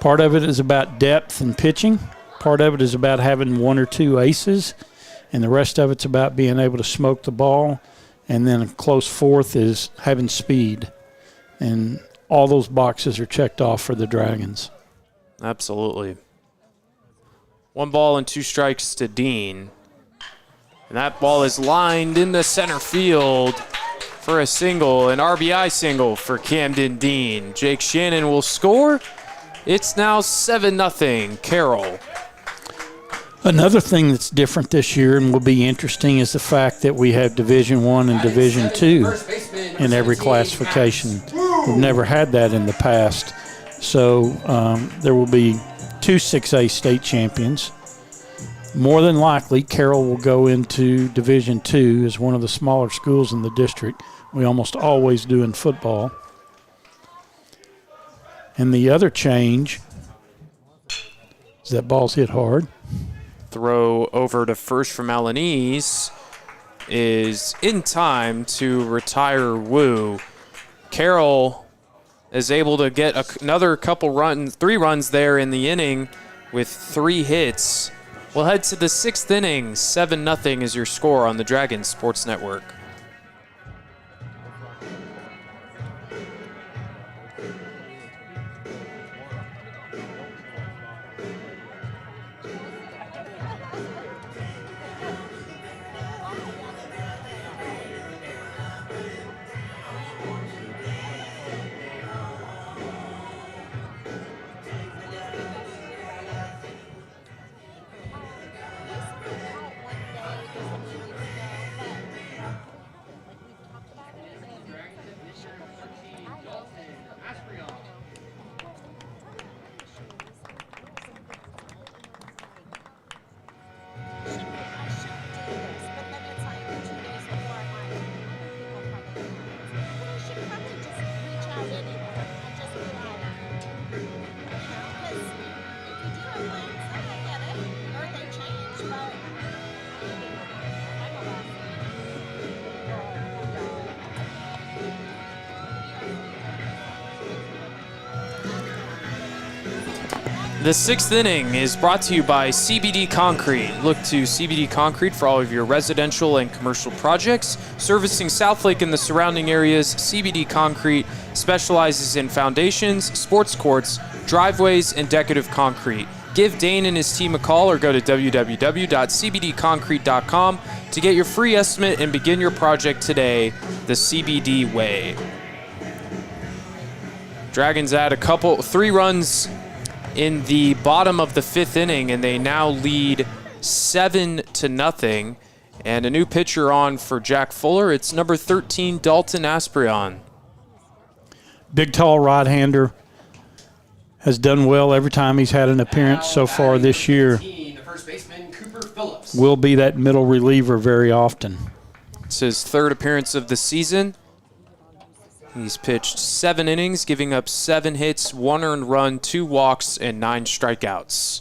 part of it is about depth and pitching. Part of it is about having 1 or 2 aces, and the rest of it's about being able to smoke the ball. And then a close fourth is having speed. And all those boxes are checked off for the Dragons. Absolutely. 1 ball and 2 strikes to Dean. And that ball is lined in the center field for a single, an RBI single for Camden Dean. Jake Shannon will score. It's now 7-0 Carroll. Another thing that's different this year and will be interesting is the fact that we have Division I and Division II in every classification. We've never had that in the past. So there will be 2 6A state champions. More than likely, Carroll will go into Division II as one of the smaller schools in the district. We almost always do in football. And the other change is that ball's hit hard. Throw over to first from Alanese is in time to retire Wu. Carroll is able to get another couple runs, 3 runs there in the inning with 3 hits. We'll head to the 6th inning. 7-0 is your score on the Dragons Sports Network. The sixth inning is brought to you by CBD Concrete. Look to CBD Concrete for all of your residential and commercial projects. Servicing Southlake and the surrounding areas, CBD Concrete specializes in foundations, sports courts, driveways, and decorative concrete. Give Dane and his team a call or go to www.cbdconcrete.com to get your free estimate and begin your project today the CBD way. Dragons add 3 runs in the bottom of the 5th inning, and they now lead 7-0. And a new pitcher on for Jack Fuller. It's number 13, Dalton Asprion. Big, tall right-hander. Has done well every time he's had an appearance so far this year. The first baseman, Cooper Phillips. Will be that middle reliever very often. It's his 3rd appearance of the season. He's pitched 7 innings, giving up 7 hits, 1 earned run, 2 walks, and 9 strikeouts.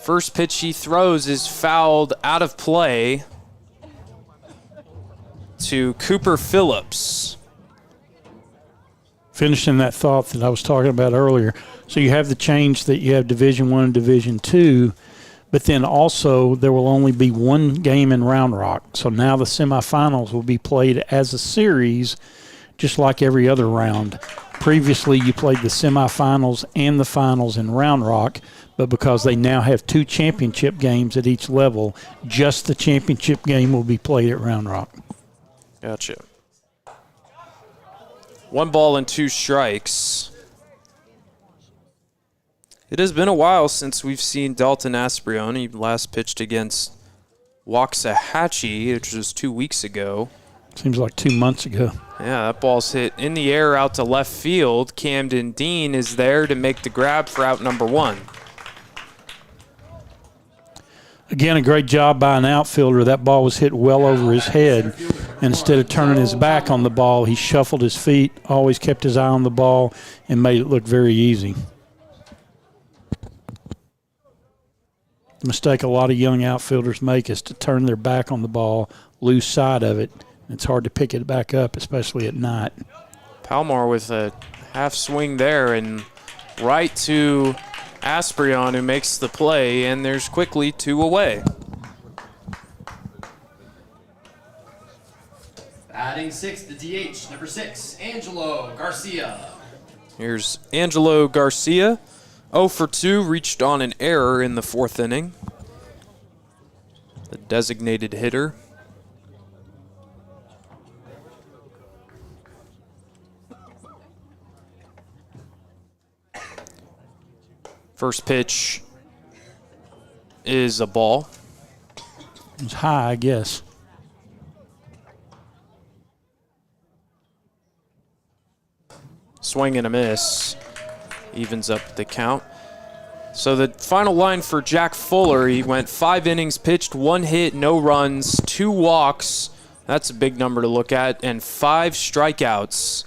First pitch he throws is fouled out of play to Cooper Phillips. Finishing that thought that I was talking about earlier. So you have the change that you have Division I and Division II, but then also there will only be 1 game in Round Rock. So now the semifinals will be played as a series, just like every other round. Previously, you played the semifinals and the finals in Round Rock, but because they now have 2 championship games at each level, just the championship game will be played at Round Rock. Gotcha. 1 ball and 2 strikes. It has been a while since we've seen Dalton Asprion. He last pitched against Waxahachie, which was 2 weeks ago. Seems like 2 months ago. Yeah, that ball's hit in the air out to left field. Camden Dean is there to make the grab for out number 1. Again, a great job by an outfielder. That ball was hit well over his head. And instead of turning his back on the ball, he shuffled his feet, always kept his eye on the ball, and made it look very easy. The mistake a lot of young outfielders make is to turn their back on the ball, lose sight of it. It's hard to pick it back up, especially at night. Palmar with a half swing there and right to Asprion, who makes the play, and there's quickly 2 away. Batting 6th, the DH, number 6, Angelo Garcia. Here's Angelo Garcia. 0 for 2, reached on an error in the 4th inning. The designated hitter. First pitch is a ball. It's high, I guess. Swing and a miss. Evens up the count. So the final line for Jack Fuller, he went 5 innings pitched, 1 hit, no runs, 2 walks. That's a big number to look at, and 5 strikeouts.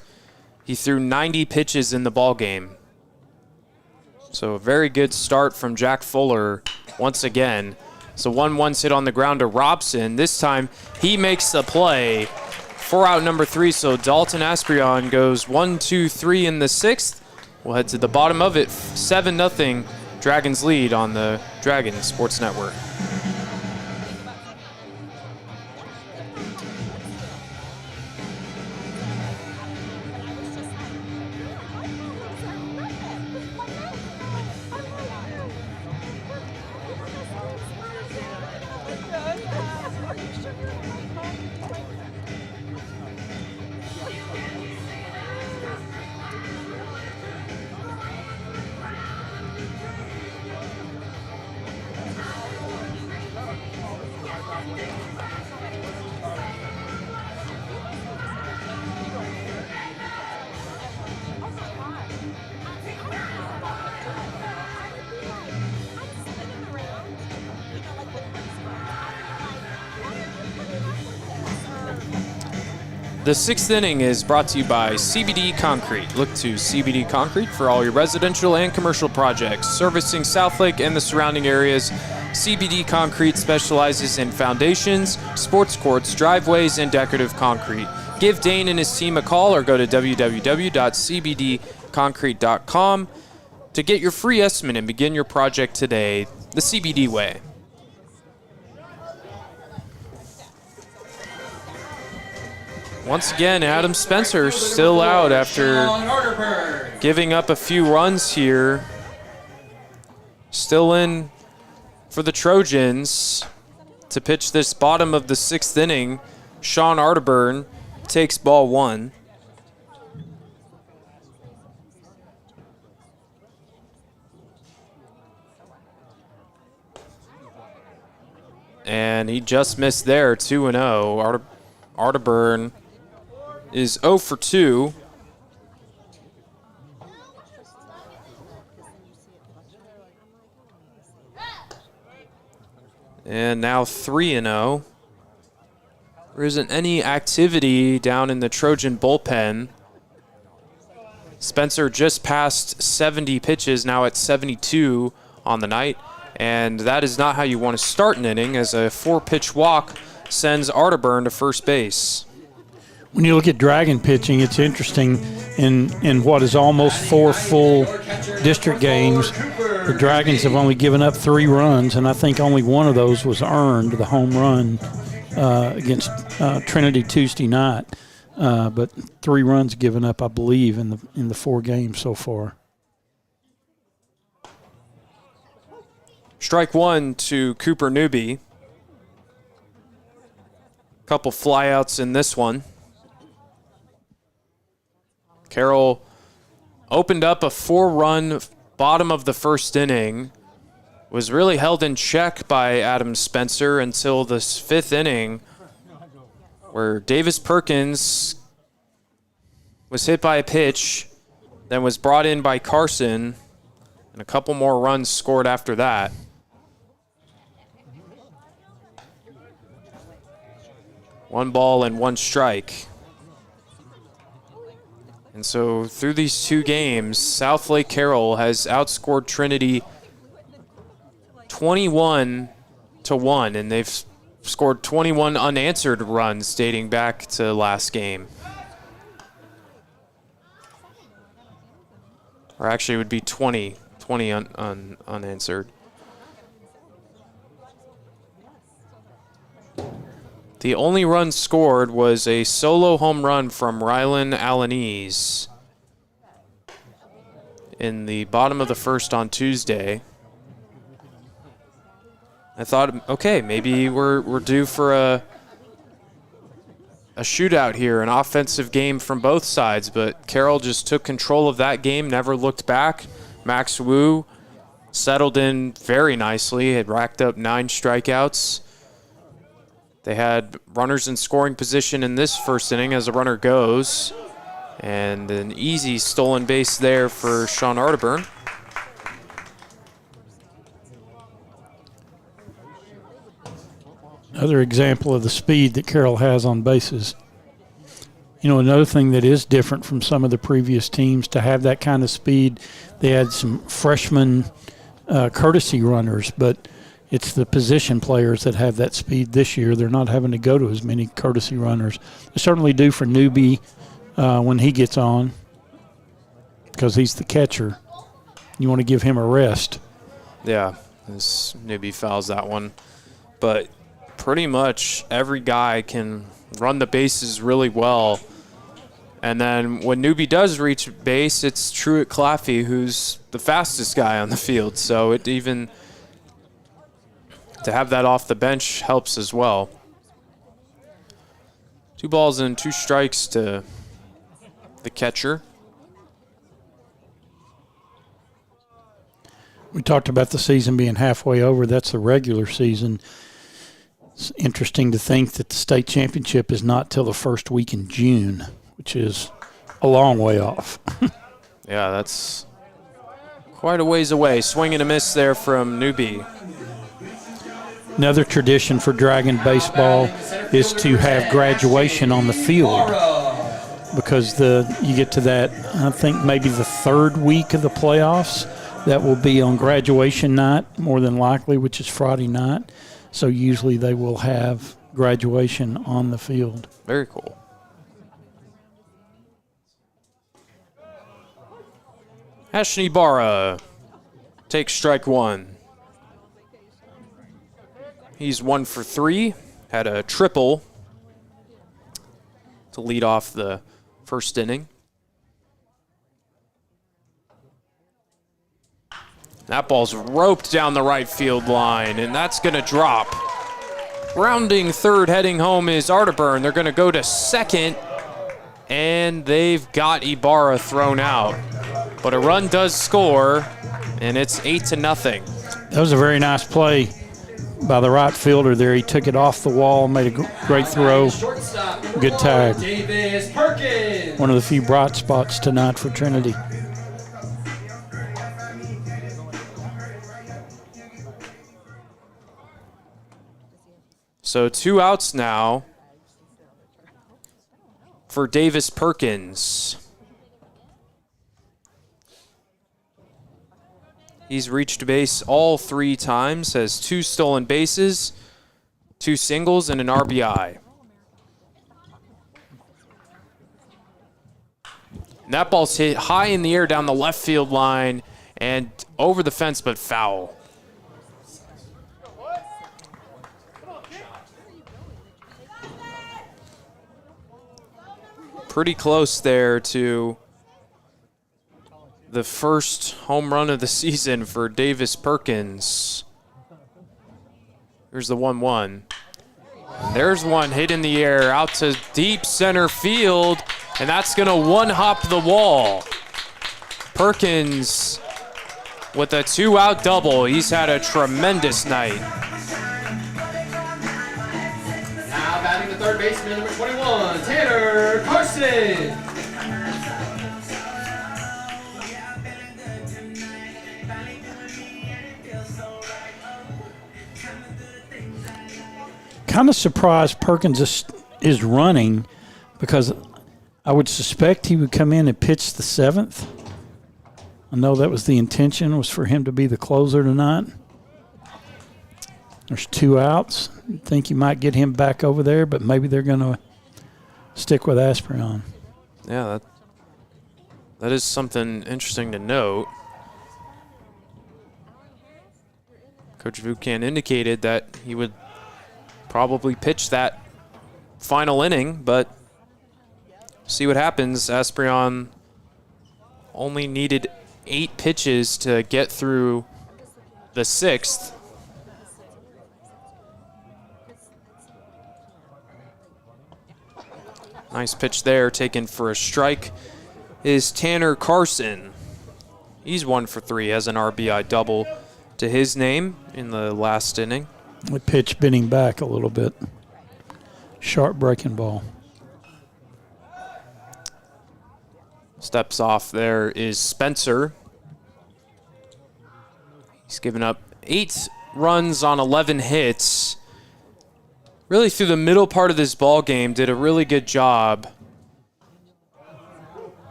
He threw 90 pitches in the ball game. So a very good start from Jack Fuller once again. So 1-1 hit on the ground to Robson. This time he makes the play for out number 3. So Dalton Asprion goes 1-2-3 in the 6th. We'll head to the bottom of it. 7-0 Dragons lead on the Dragon Sports Network. The 6th inning is brought to you by CBD Concrete. Look to CBD Concrete for all your residential and commercial projects. Servicing Southlake and the surrounding areas, CBD Concrete specializes in foundations, sports courts, driveways, and decorative concrete. Give Dane and his team a call or go to www.cbdconcrete.com To get your free estimate and begin your project today, the CBD way. Once again, Adam Spencer still out after giving up a few runs here. Still in for the Trojans to pitch this bottom of the 6th inning. Sean Arterburn takes ball 1. And he just missed there, 2-0. Arterburn is 0 for 2. And now 3-0. There isn't any activity down in the Trojan bullpen. Spencer just passed 70 pitches, now at 72 on the night. And that is not how you want to start an inning, as a 4-pitch walk sends Arterburn to first base. When you look at Dragon pitching, it's interesting. In what is almost 4 full district games, the Dragons have only given up 3 runs, and I think only one of those was earned, the home run against Trinity Tuesday night. But 3 runs given up, I believe, in the 4 games so far. Strike 1 to Cooper Newby. Couple flyouts in this one. Carroll opened up a 4-run bottom of the 1st inning. Was really held in check by Adam Spencer until this 5th inning, where Davis Perkins was hit by a pitch, then was brought in by Carson, and a couple more runs scored after that. One ball and 1 strike. And so through these 2 games, South Lake Carroll has outscored Trinity 21-1, and they've scored 21 unanswered runs dating back to last game. Or actually it would be 20 unanswered. The only run scored was a solo home run from Rylan Alanese in the bottom of the 1st on Tuesday. I thought, okay, maybe we're due for a shootout here, an offensive game from both sides, but Carroll just took control of that game, never looked back. Max Wu settled in very nicely, had racked up 9 strikeouts. They had runners in scoring position in this 1st inning as a runner goes. And an easy stolen base there for Sean Arterburn. Another example of the speed that Carroll has on bases. You know, another thing that is different from some of the previous teams to have that kind of speed, they had some freshman courtesy runners, but it's the position players that have that speed this year. They're not having to go to as many courtesy runners. They certainly do for Newby when he gets on, because he's the catcher. You want to give him a rest. Yeah, this Newby fouls that one. But pretty much every guy can run the bases really well. And then when Newby does reach base, it's Truett Claffey who's the fastest guy on the field. So it even to have that off the bench helps as well. 2 balls and 2 strikes to the catcher. We talked about the season being halfway over. That's the regular season. It's interesting to think that the state championship is not till the 1st week in June, which is a long way off. Yeah, that's quite a ways away. Swing and a miss there from Newby. Another tradition for Dragon baseball is to have graduation on the field, because you get to that, I think maybe the 3rd week of the playoffs. That will be on graduation night, more than likely, which is Friday night. So usually they will have graduation on the field. Very cool. Ashton Ibarra takes strike one. He's 1 for 3, had a triple to lead off the first inning. That ball's roped down the right field line, and that's going to drop. Rounding third, heading home is Arterburn. They're going to go to second, and they've got Ibarra thrown out. But a run does score, and it's 8-0. That was a very nice play by the right fielder there. He took it off the wall, made a great throw. Good tag. Davis Perkins. One of the few bright spots tonight for Trinity. So 2 outs now for Davis Perkins. He's reached base all 3 times, has 2 stolen bases, 2 singles, and an RBI. And that ball's hit high in the air down the left field line and over the fence, but foul. Pretty close there to the first home run of the season for Davis Perkins. Here's the 1-1. There's one hit in the air out to deep center field, and that's going to one-hop the wall. Perkins with a 2-out double. He's had a tremendous night. Now batting the third baseman, number 21, Tanner Carson. Kind of surprised Perkins is running, because I would suspect he would come in and pitch the 7th. I know that was the intention, was for him to be the closer tonight. There's 2 outs. I think you might get him back over there, but maybe they're going to stick with Asprion. Yeah, that is something interesting to note. Coach Vukan indicated that he would probably pitch that final inning, but see what happens. Asprion only needed 8 pitches to get through the 6th. Nice pitch there, taken for a strike, is Tanner Carson. He's 1 for 3, has an RBI double to his name in the last inning. The pitch bending back a little bit. Sharp breaking ball. Steps off there is Spencer. He's given up 8 runs on 11 hits. Really through the middle part of this ball game, did a really good job.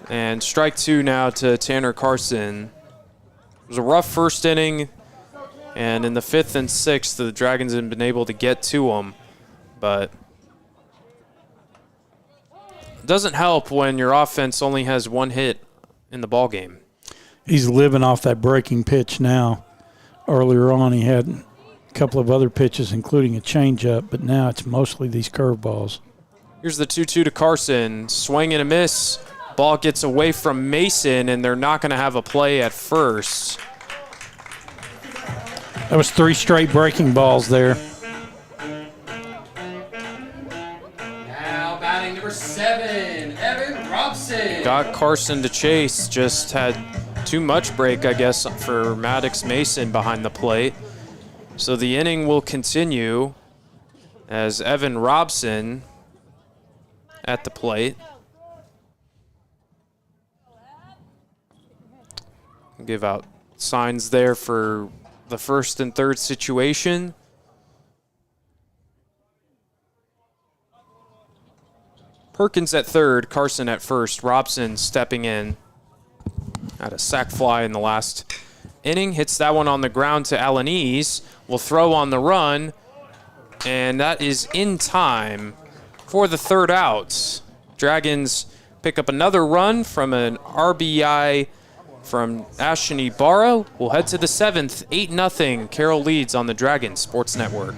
And strike 2 now to Tanner Carson. It was a rough first inning, and in the 5th and 6th, the Dragons have been able to get to him, but it doesn't help when your offense only has 1 hit in the ball game. He's living off that breaking pitch now. Earlier on, he had a couple of other pitches, including a changeup, but now it's mostly these curveballs. Here's the 2-2 to Carson. Swing and a miss. Ball gets away from Mason, and they're not going to have a play at first. That was 3 straight breaking balls there. Now batting number 7, Evan Robson. Got Carson to chase. Just had too much break, I guess, for Maddox Mason behind the plate. So the inning will continue as Evan Robson at the plate. Give out signs there for the 1st and 3rd situation. Perkins at 3rd, Carson at 1st, Robson stepping in. Had a sac fly in the last inning. Hits that one on the ground to Alanese. Will throw on the run, and that is in time for the 3rd out. Dragons pick up another run from an RBI from Ashton Ibarra. We'll head to the 7th, 8-0. Carroll leads on the Dragon Sports Network.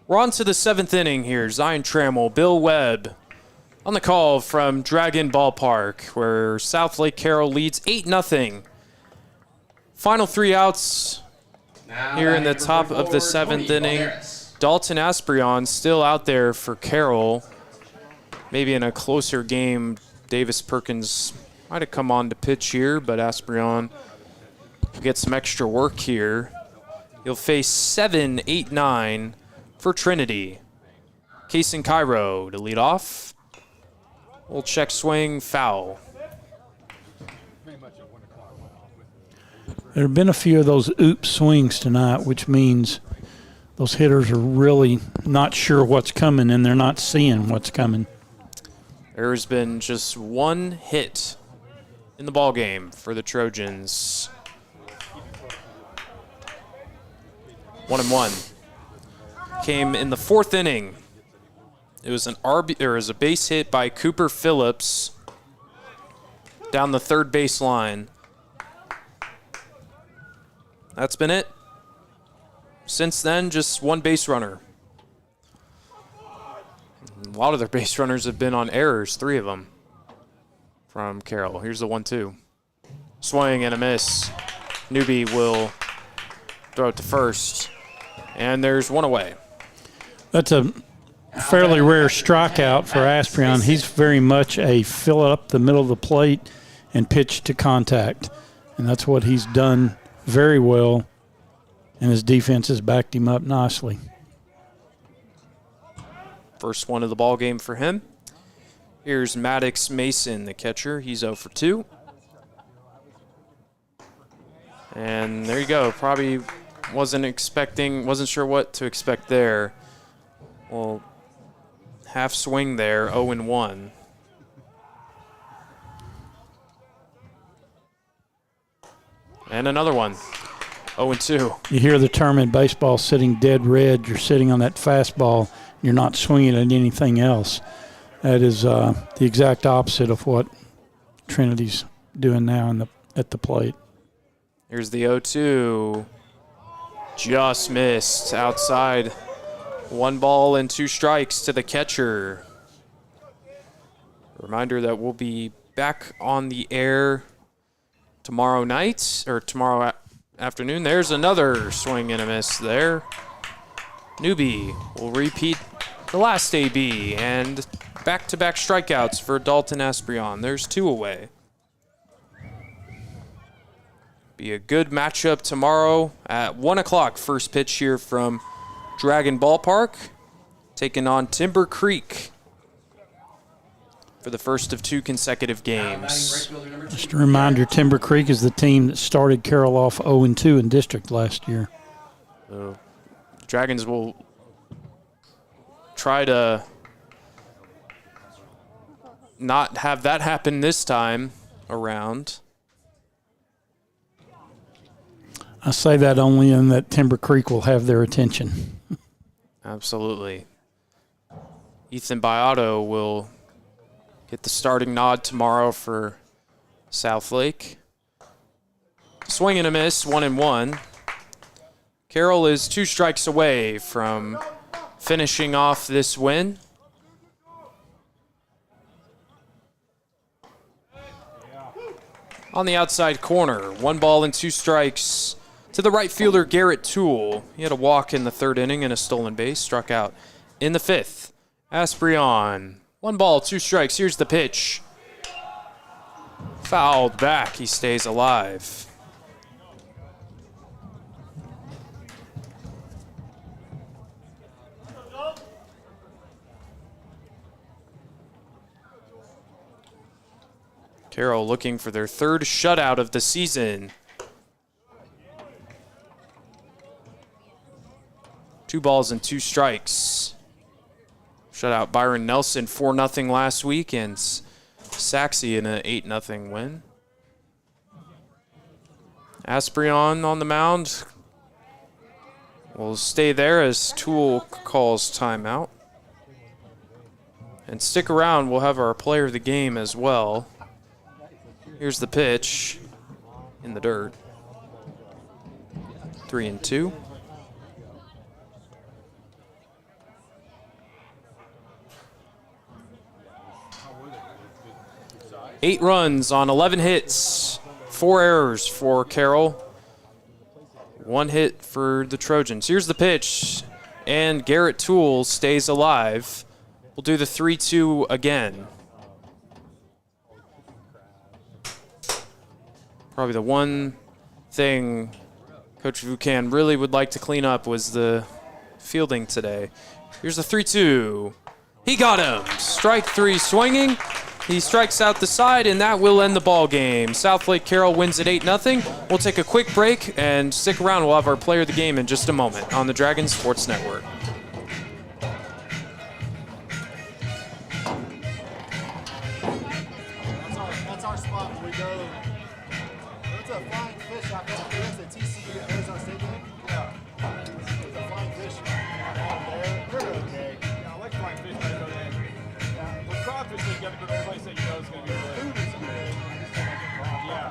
We're on to the 7th inning here. Zion Trammell, Bill Webb on the call from Dragon Ballpark, where Southlake Carroll leads 8-0. Final 3 outs here in the top of the 7th inning. Dalton Asprion still out there for Carroll. Maybe in a closer game, Davis Perkins might have come on to pitch here, but Asprion will get some extra work here. He'll face 7, 8, 9 for Trinity. Case and Cairo to lead off. We'll check swing, foul. There have been a few of those oops swings tonight, which means those hitters are really not sure what's coming and they're not seeing what's coming. There's been just one hit in the ballgame for the Trojans. 1-1. Came in the 4th inning. It was a base hit by Cooper Phillips down the 3rd baseline. That's been it. Since then, just one base runner. A lot of their base runners have been on errors, 3 of them from Carroll. Here's the 1-2. Swing and a miss. Newby will throw it to first. And there's one away. That's a fairly rare strikeout for Asprion. He's very much a fill up the middle of the plate and pitch to contact. And that's what he's done very well. And his defense has backed him up nicely. First one of the ball game for him. Here's Maddox Mason, the catcher. He's 0 for 2. And there you go. Probably wasn't sure what to expect there. Well, half swing there, 0-1. And another one, 0-2. You hear the term in baseball, sitting dead red. You're sitting on that fastball. You're not swinging at anything else. That is the exact opposite of what Trinity's doing now at the plate. Here's the 0-2. Just missed outside. 1 ball and 2 strikes to the catcher. Reminder that we'll be back on the air tomorrow night, or tomorrow afternoon. There's another swing and a miss there. Newby will repeat the last AB, and back-to-back strikeouts for Dalton Asprion. There's 2 away. Be a good matchup tomorrow at 1 o'clock. First pitch here from Dragon Ballpark, taking on Timber Creek for the first of 2 consecutive games. Just a reminder, Timber Creek is the team that started Carroll off 0-2 in district last year. Dragons will try to not have that happen this time around. I say that only in that Timber Creek will have their attention. Absolutely. Ethan Biotto will get the starting nod tomorrow for Southlake. Swing and a miss, 1-1. Carroll is 2 strikes away from finishing off this win. On the outside corner, 1 ball and 2 strikes to the right fielder, Garrett Toole. He had a walk in the 3rd inning and a stolen base, struck out in the 5th. Asprion, 1 ball, 2 strikes. Here's the pitch. Fouled back, he stays alive. Carroll looking for their 3rd shutout of the season. 2 balls and 2 strikes. Shut out Byron Nelson 4-0 last week, and Saxey in an 8-0 win. Asprion on the mound will stay there as Toole calls timeout. And stick around, we'll have our player of the game as well. Here's the pitch in the dirt. 3-2. Eight runs on 11 hits, 4 errors for Carroll. 1 hit for the Trojans. Here's the pitch, and Garrett Toole stays alive. We'll do the 3-2 again. Probably the one thing Coach Vucan really would like to clean up was the fielding today. Here's the 3-2. He got him. Strike 3 swinging. He strikes out the side, and that will end the ball game. Southlake Carroll wins at 8-0. We'll take a quick break and stick around. We'll have our player of the game in just a moment on the Dragon Sports Network. That's our spot where we go. It's a flying fish out there. That's the TCU Arizona State game. Yeah. It's a flying fish out there. We're okay. Yeah, I like flying fish, but I go there. Yeah. With crawfish, you got to go to a place that you know is going to be good. Food is good. I just don't like the crawfish. Yeah.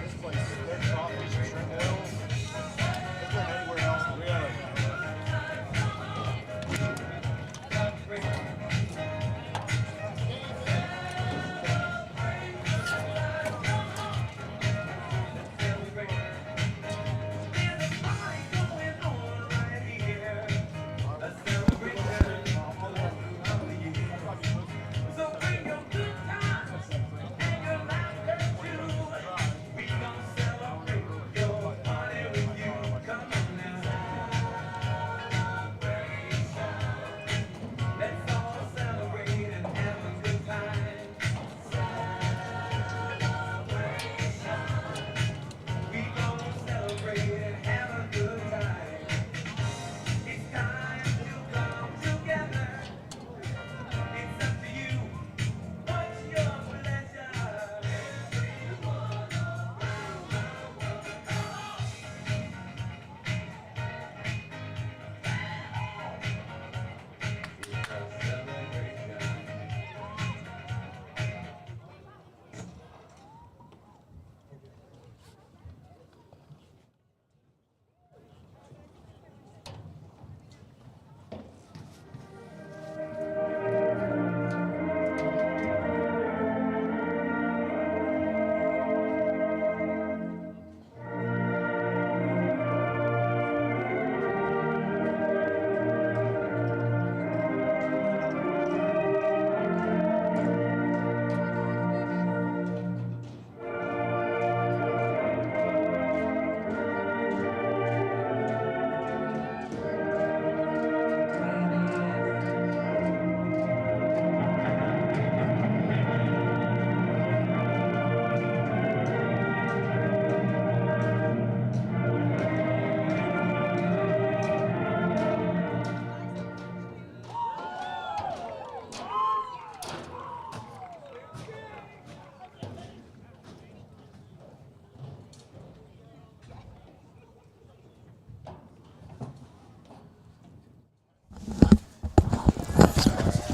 This place, their crawfish and shrimp oil. It's been anywhere else. Really?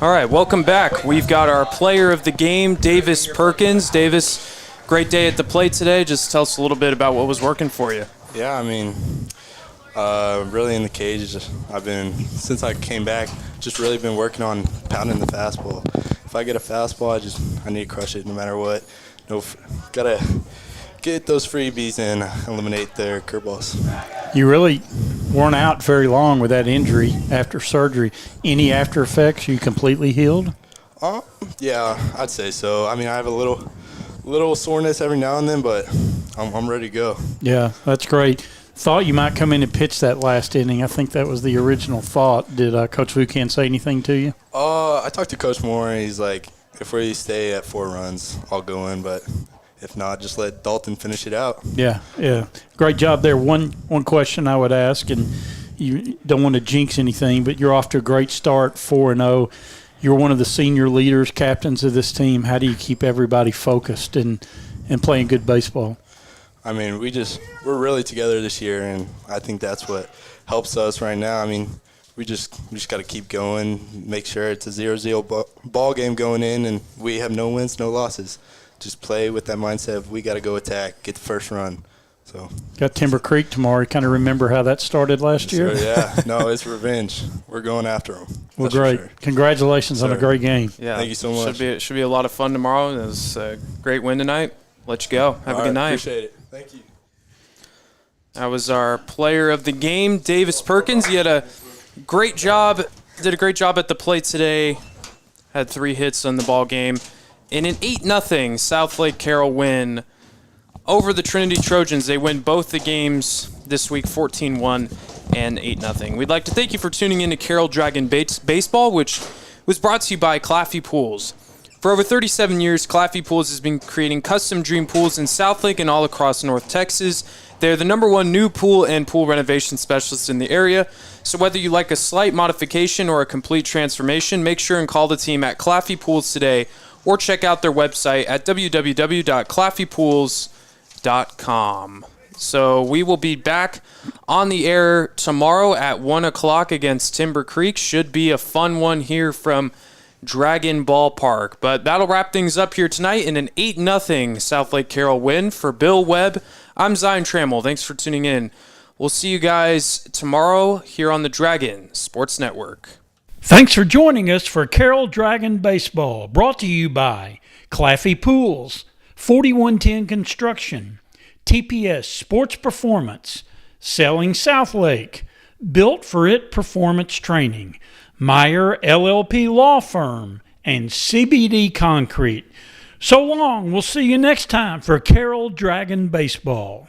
All right, welcome back. We've got our player of the game, Davis Perkins. Davis, Great day at the plate today. Just tell us a little bit about what was working for you. Yeah, I mean, really in the cage, since I came back, just really been working on pounding the fastball. If I get a fastball, I need to crush it no matter what. Gotta get those freebies and eliminate their curveballs. You really weren't out very long with that injury after surgery. Any after effects? You completely healed? Yeah, I'd say so. I mean, I have a little soreness every now and then, but I'm ready to go. Yeah, that's great. Thought you might come in and pitch that last inning. I think that was the original thought. Did Coach Vukan say anything to you? I talked to Coach Moore, and he's like, if we stay at 4 runs, I'll go in, but if not, just let Dalton finish it out. Yeah. Great job there. One question I would ask, and you don't want to jinx anything, but you're off to a great start, 4-0. You're one of the senior leaders, captains of this team. How do you keep everybody focused and playing good baseball? I mean, we're really together this year, and I think that's what helps us right now. I mean, we just got to keep going, make sure it's a 0-0 ball game going in, and we have no wins, no losses. Just play with that mindset of we got to go attack, get the first run. So got Timber Creek tomorrow. You kind of remember how that started last year? Sure, yeah. No, it's revenge. We're going after them. Well, great. Sure. Congratulations on a great game. Yeah. Thank you so much. Should be a lot of fun tomorrow. It was a great win tonight. Let you go. Have a good night. Appreciate it. Thank you. That was our player of the game, Davis Perkins. He had a great job. Did a great job at the plate today. Had 3 hits on the ball game. In an 8-0 Southlake Carroll win over the Trinity Trojans. They win both the games this week, 14-1 and 8-0. We'd like to thank you for tuning in to Carroll Dragon Baseball, which was brought to you by Claffey Pools. For over 37 years, Claffey Pools has been creating custom dream pools in Southlake and all across North Texas. They're the #1 new pool and pool renovation specialist in the area. So whether you like a slight modification or a complete transformation, make sure and call the team at Claffey Pools today or check out their website at www.claffeypools.com. So we will be back on the air tomorrow at 1 o'clock against Timber Creek. Should be a fun one here from Dragon Ballpark. But that'll wrap things up here tonight in an 8-0 Southlake Carroll win. For Bill Webb, I'm Zion Trammell. Thanks for tuning in. We'll see you guys tomorrow here on the Dragon Sports Network. Thanks for joining us for Carroll Dragon Baseball, brought to you by Claffey Pools, 4110 Construction, TPS Sports Performance, Selling Southlake, Built for It Performance Training, Meyer LLP Law Firm, and CBD Concrete. So long. We'll see you next time for Carroll Dragon Baseball.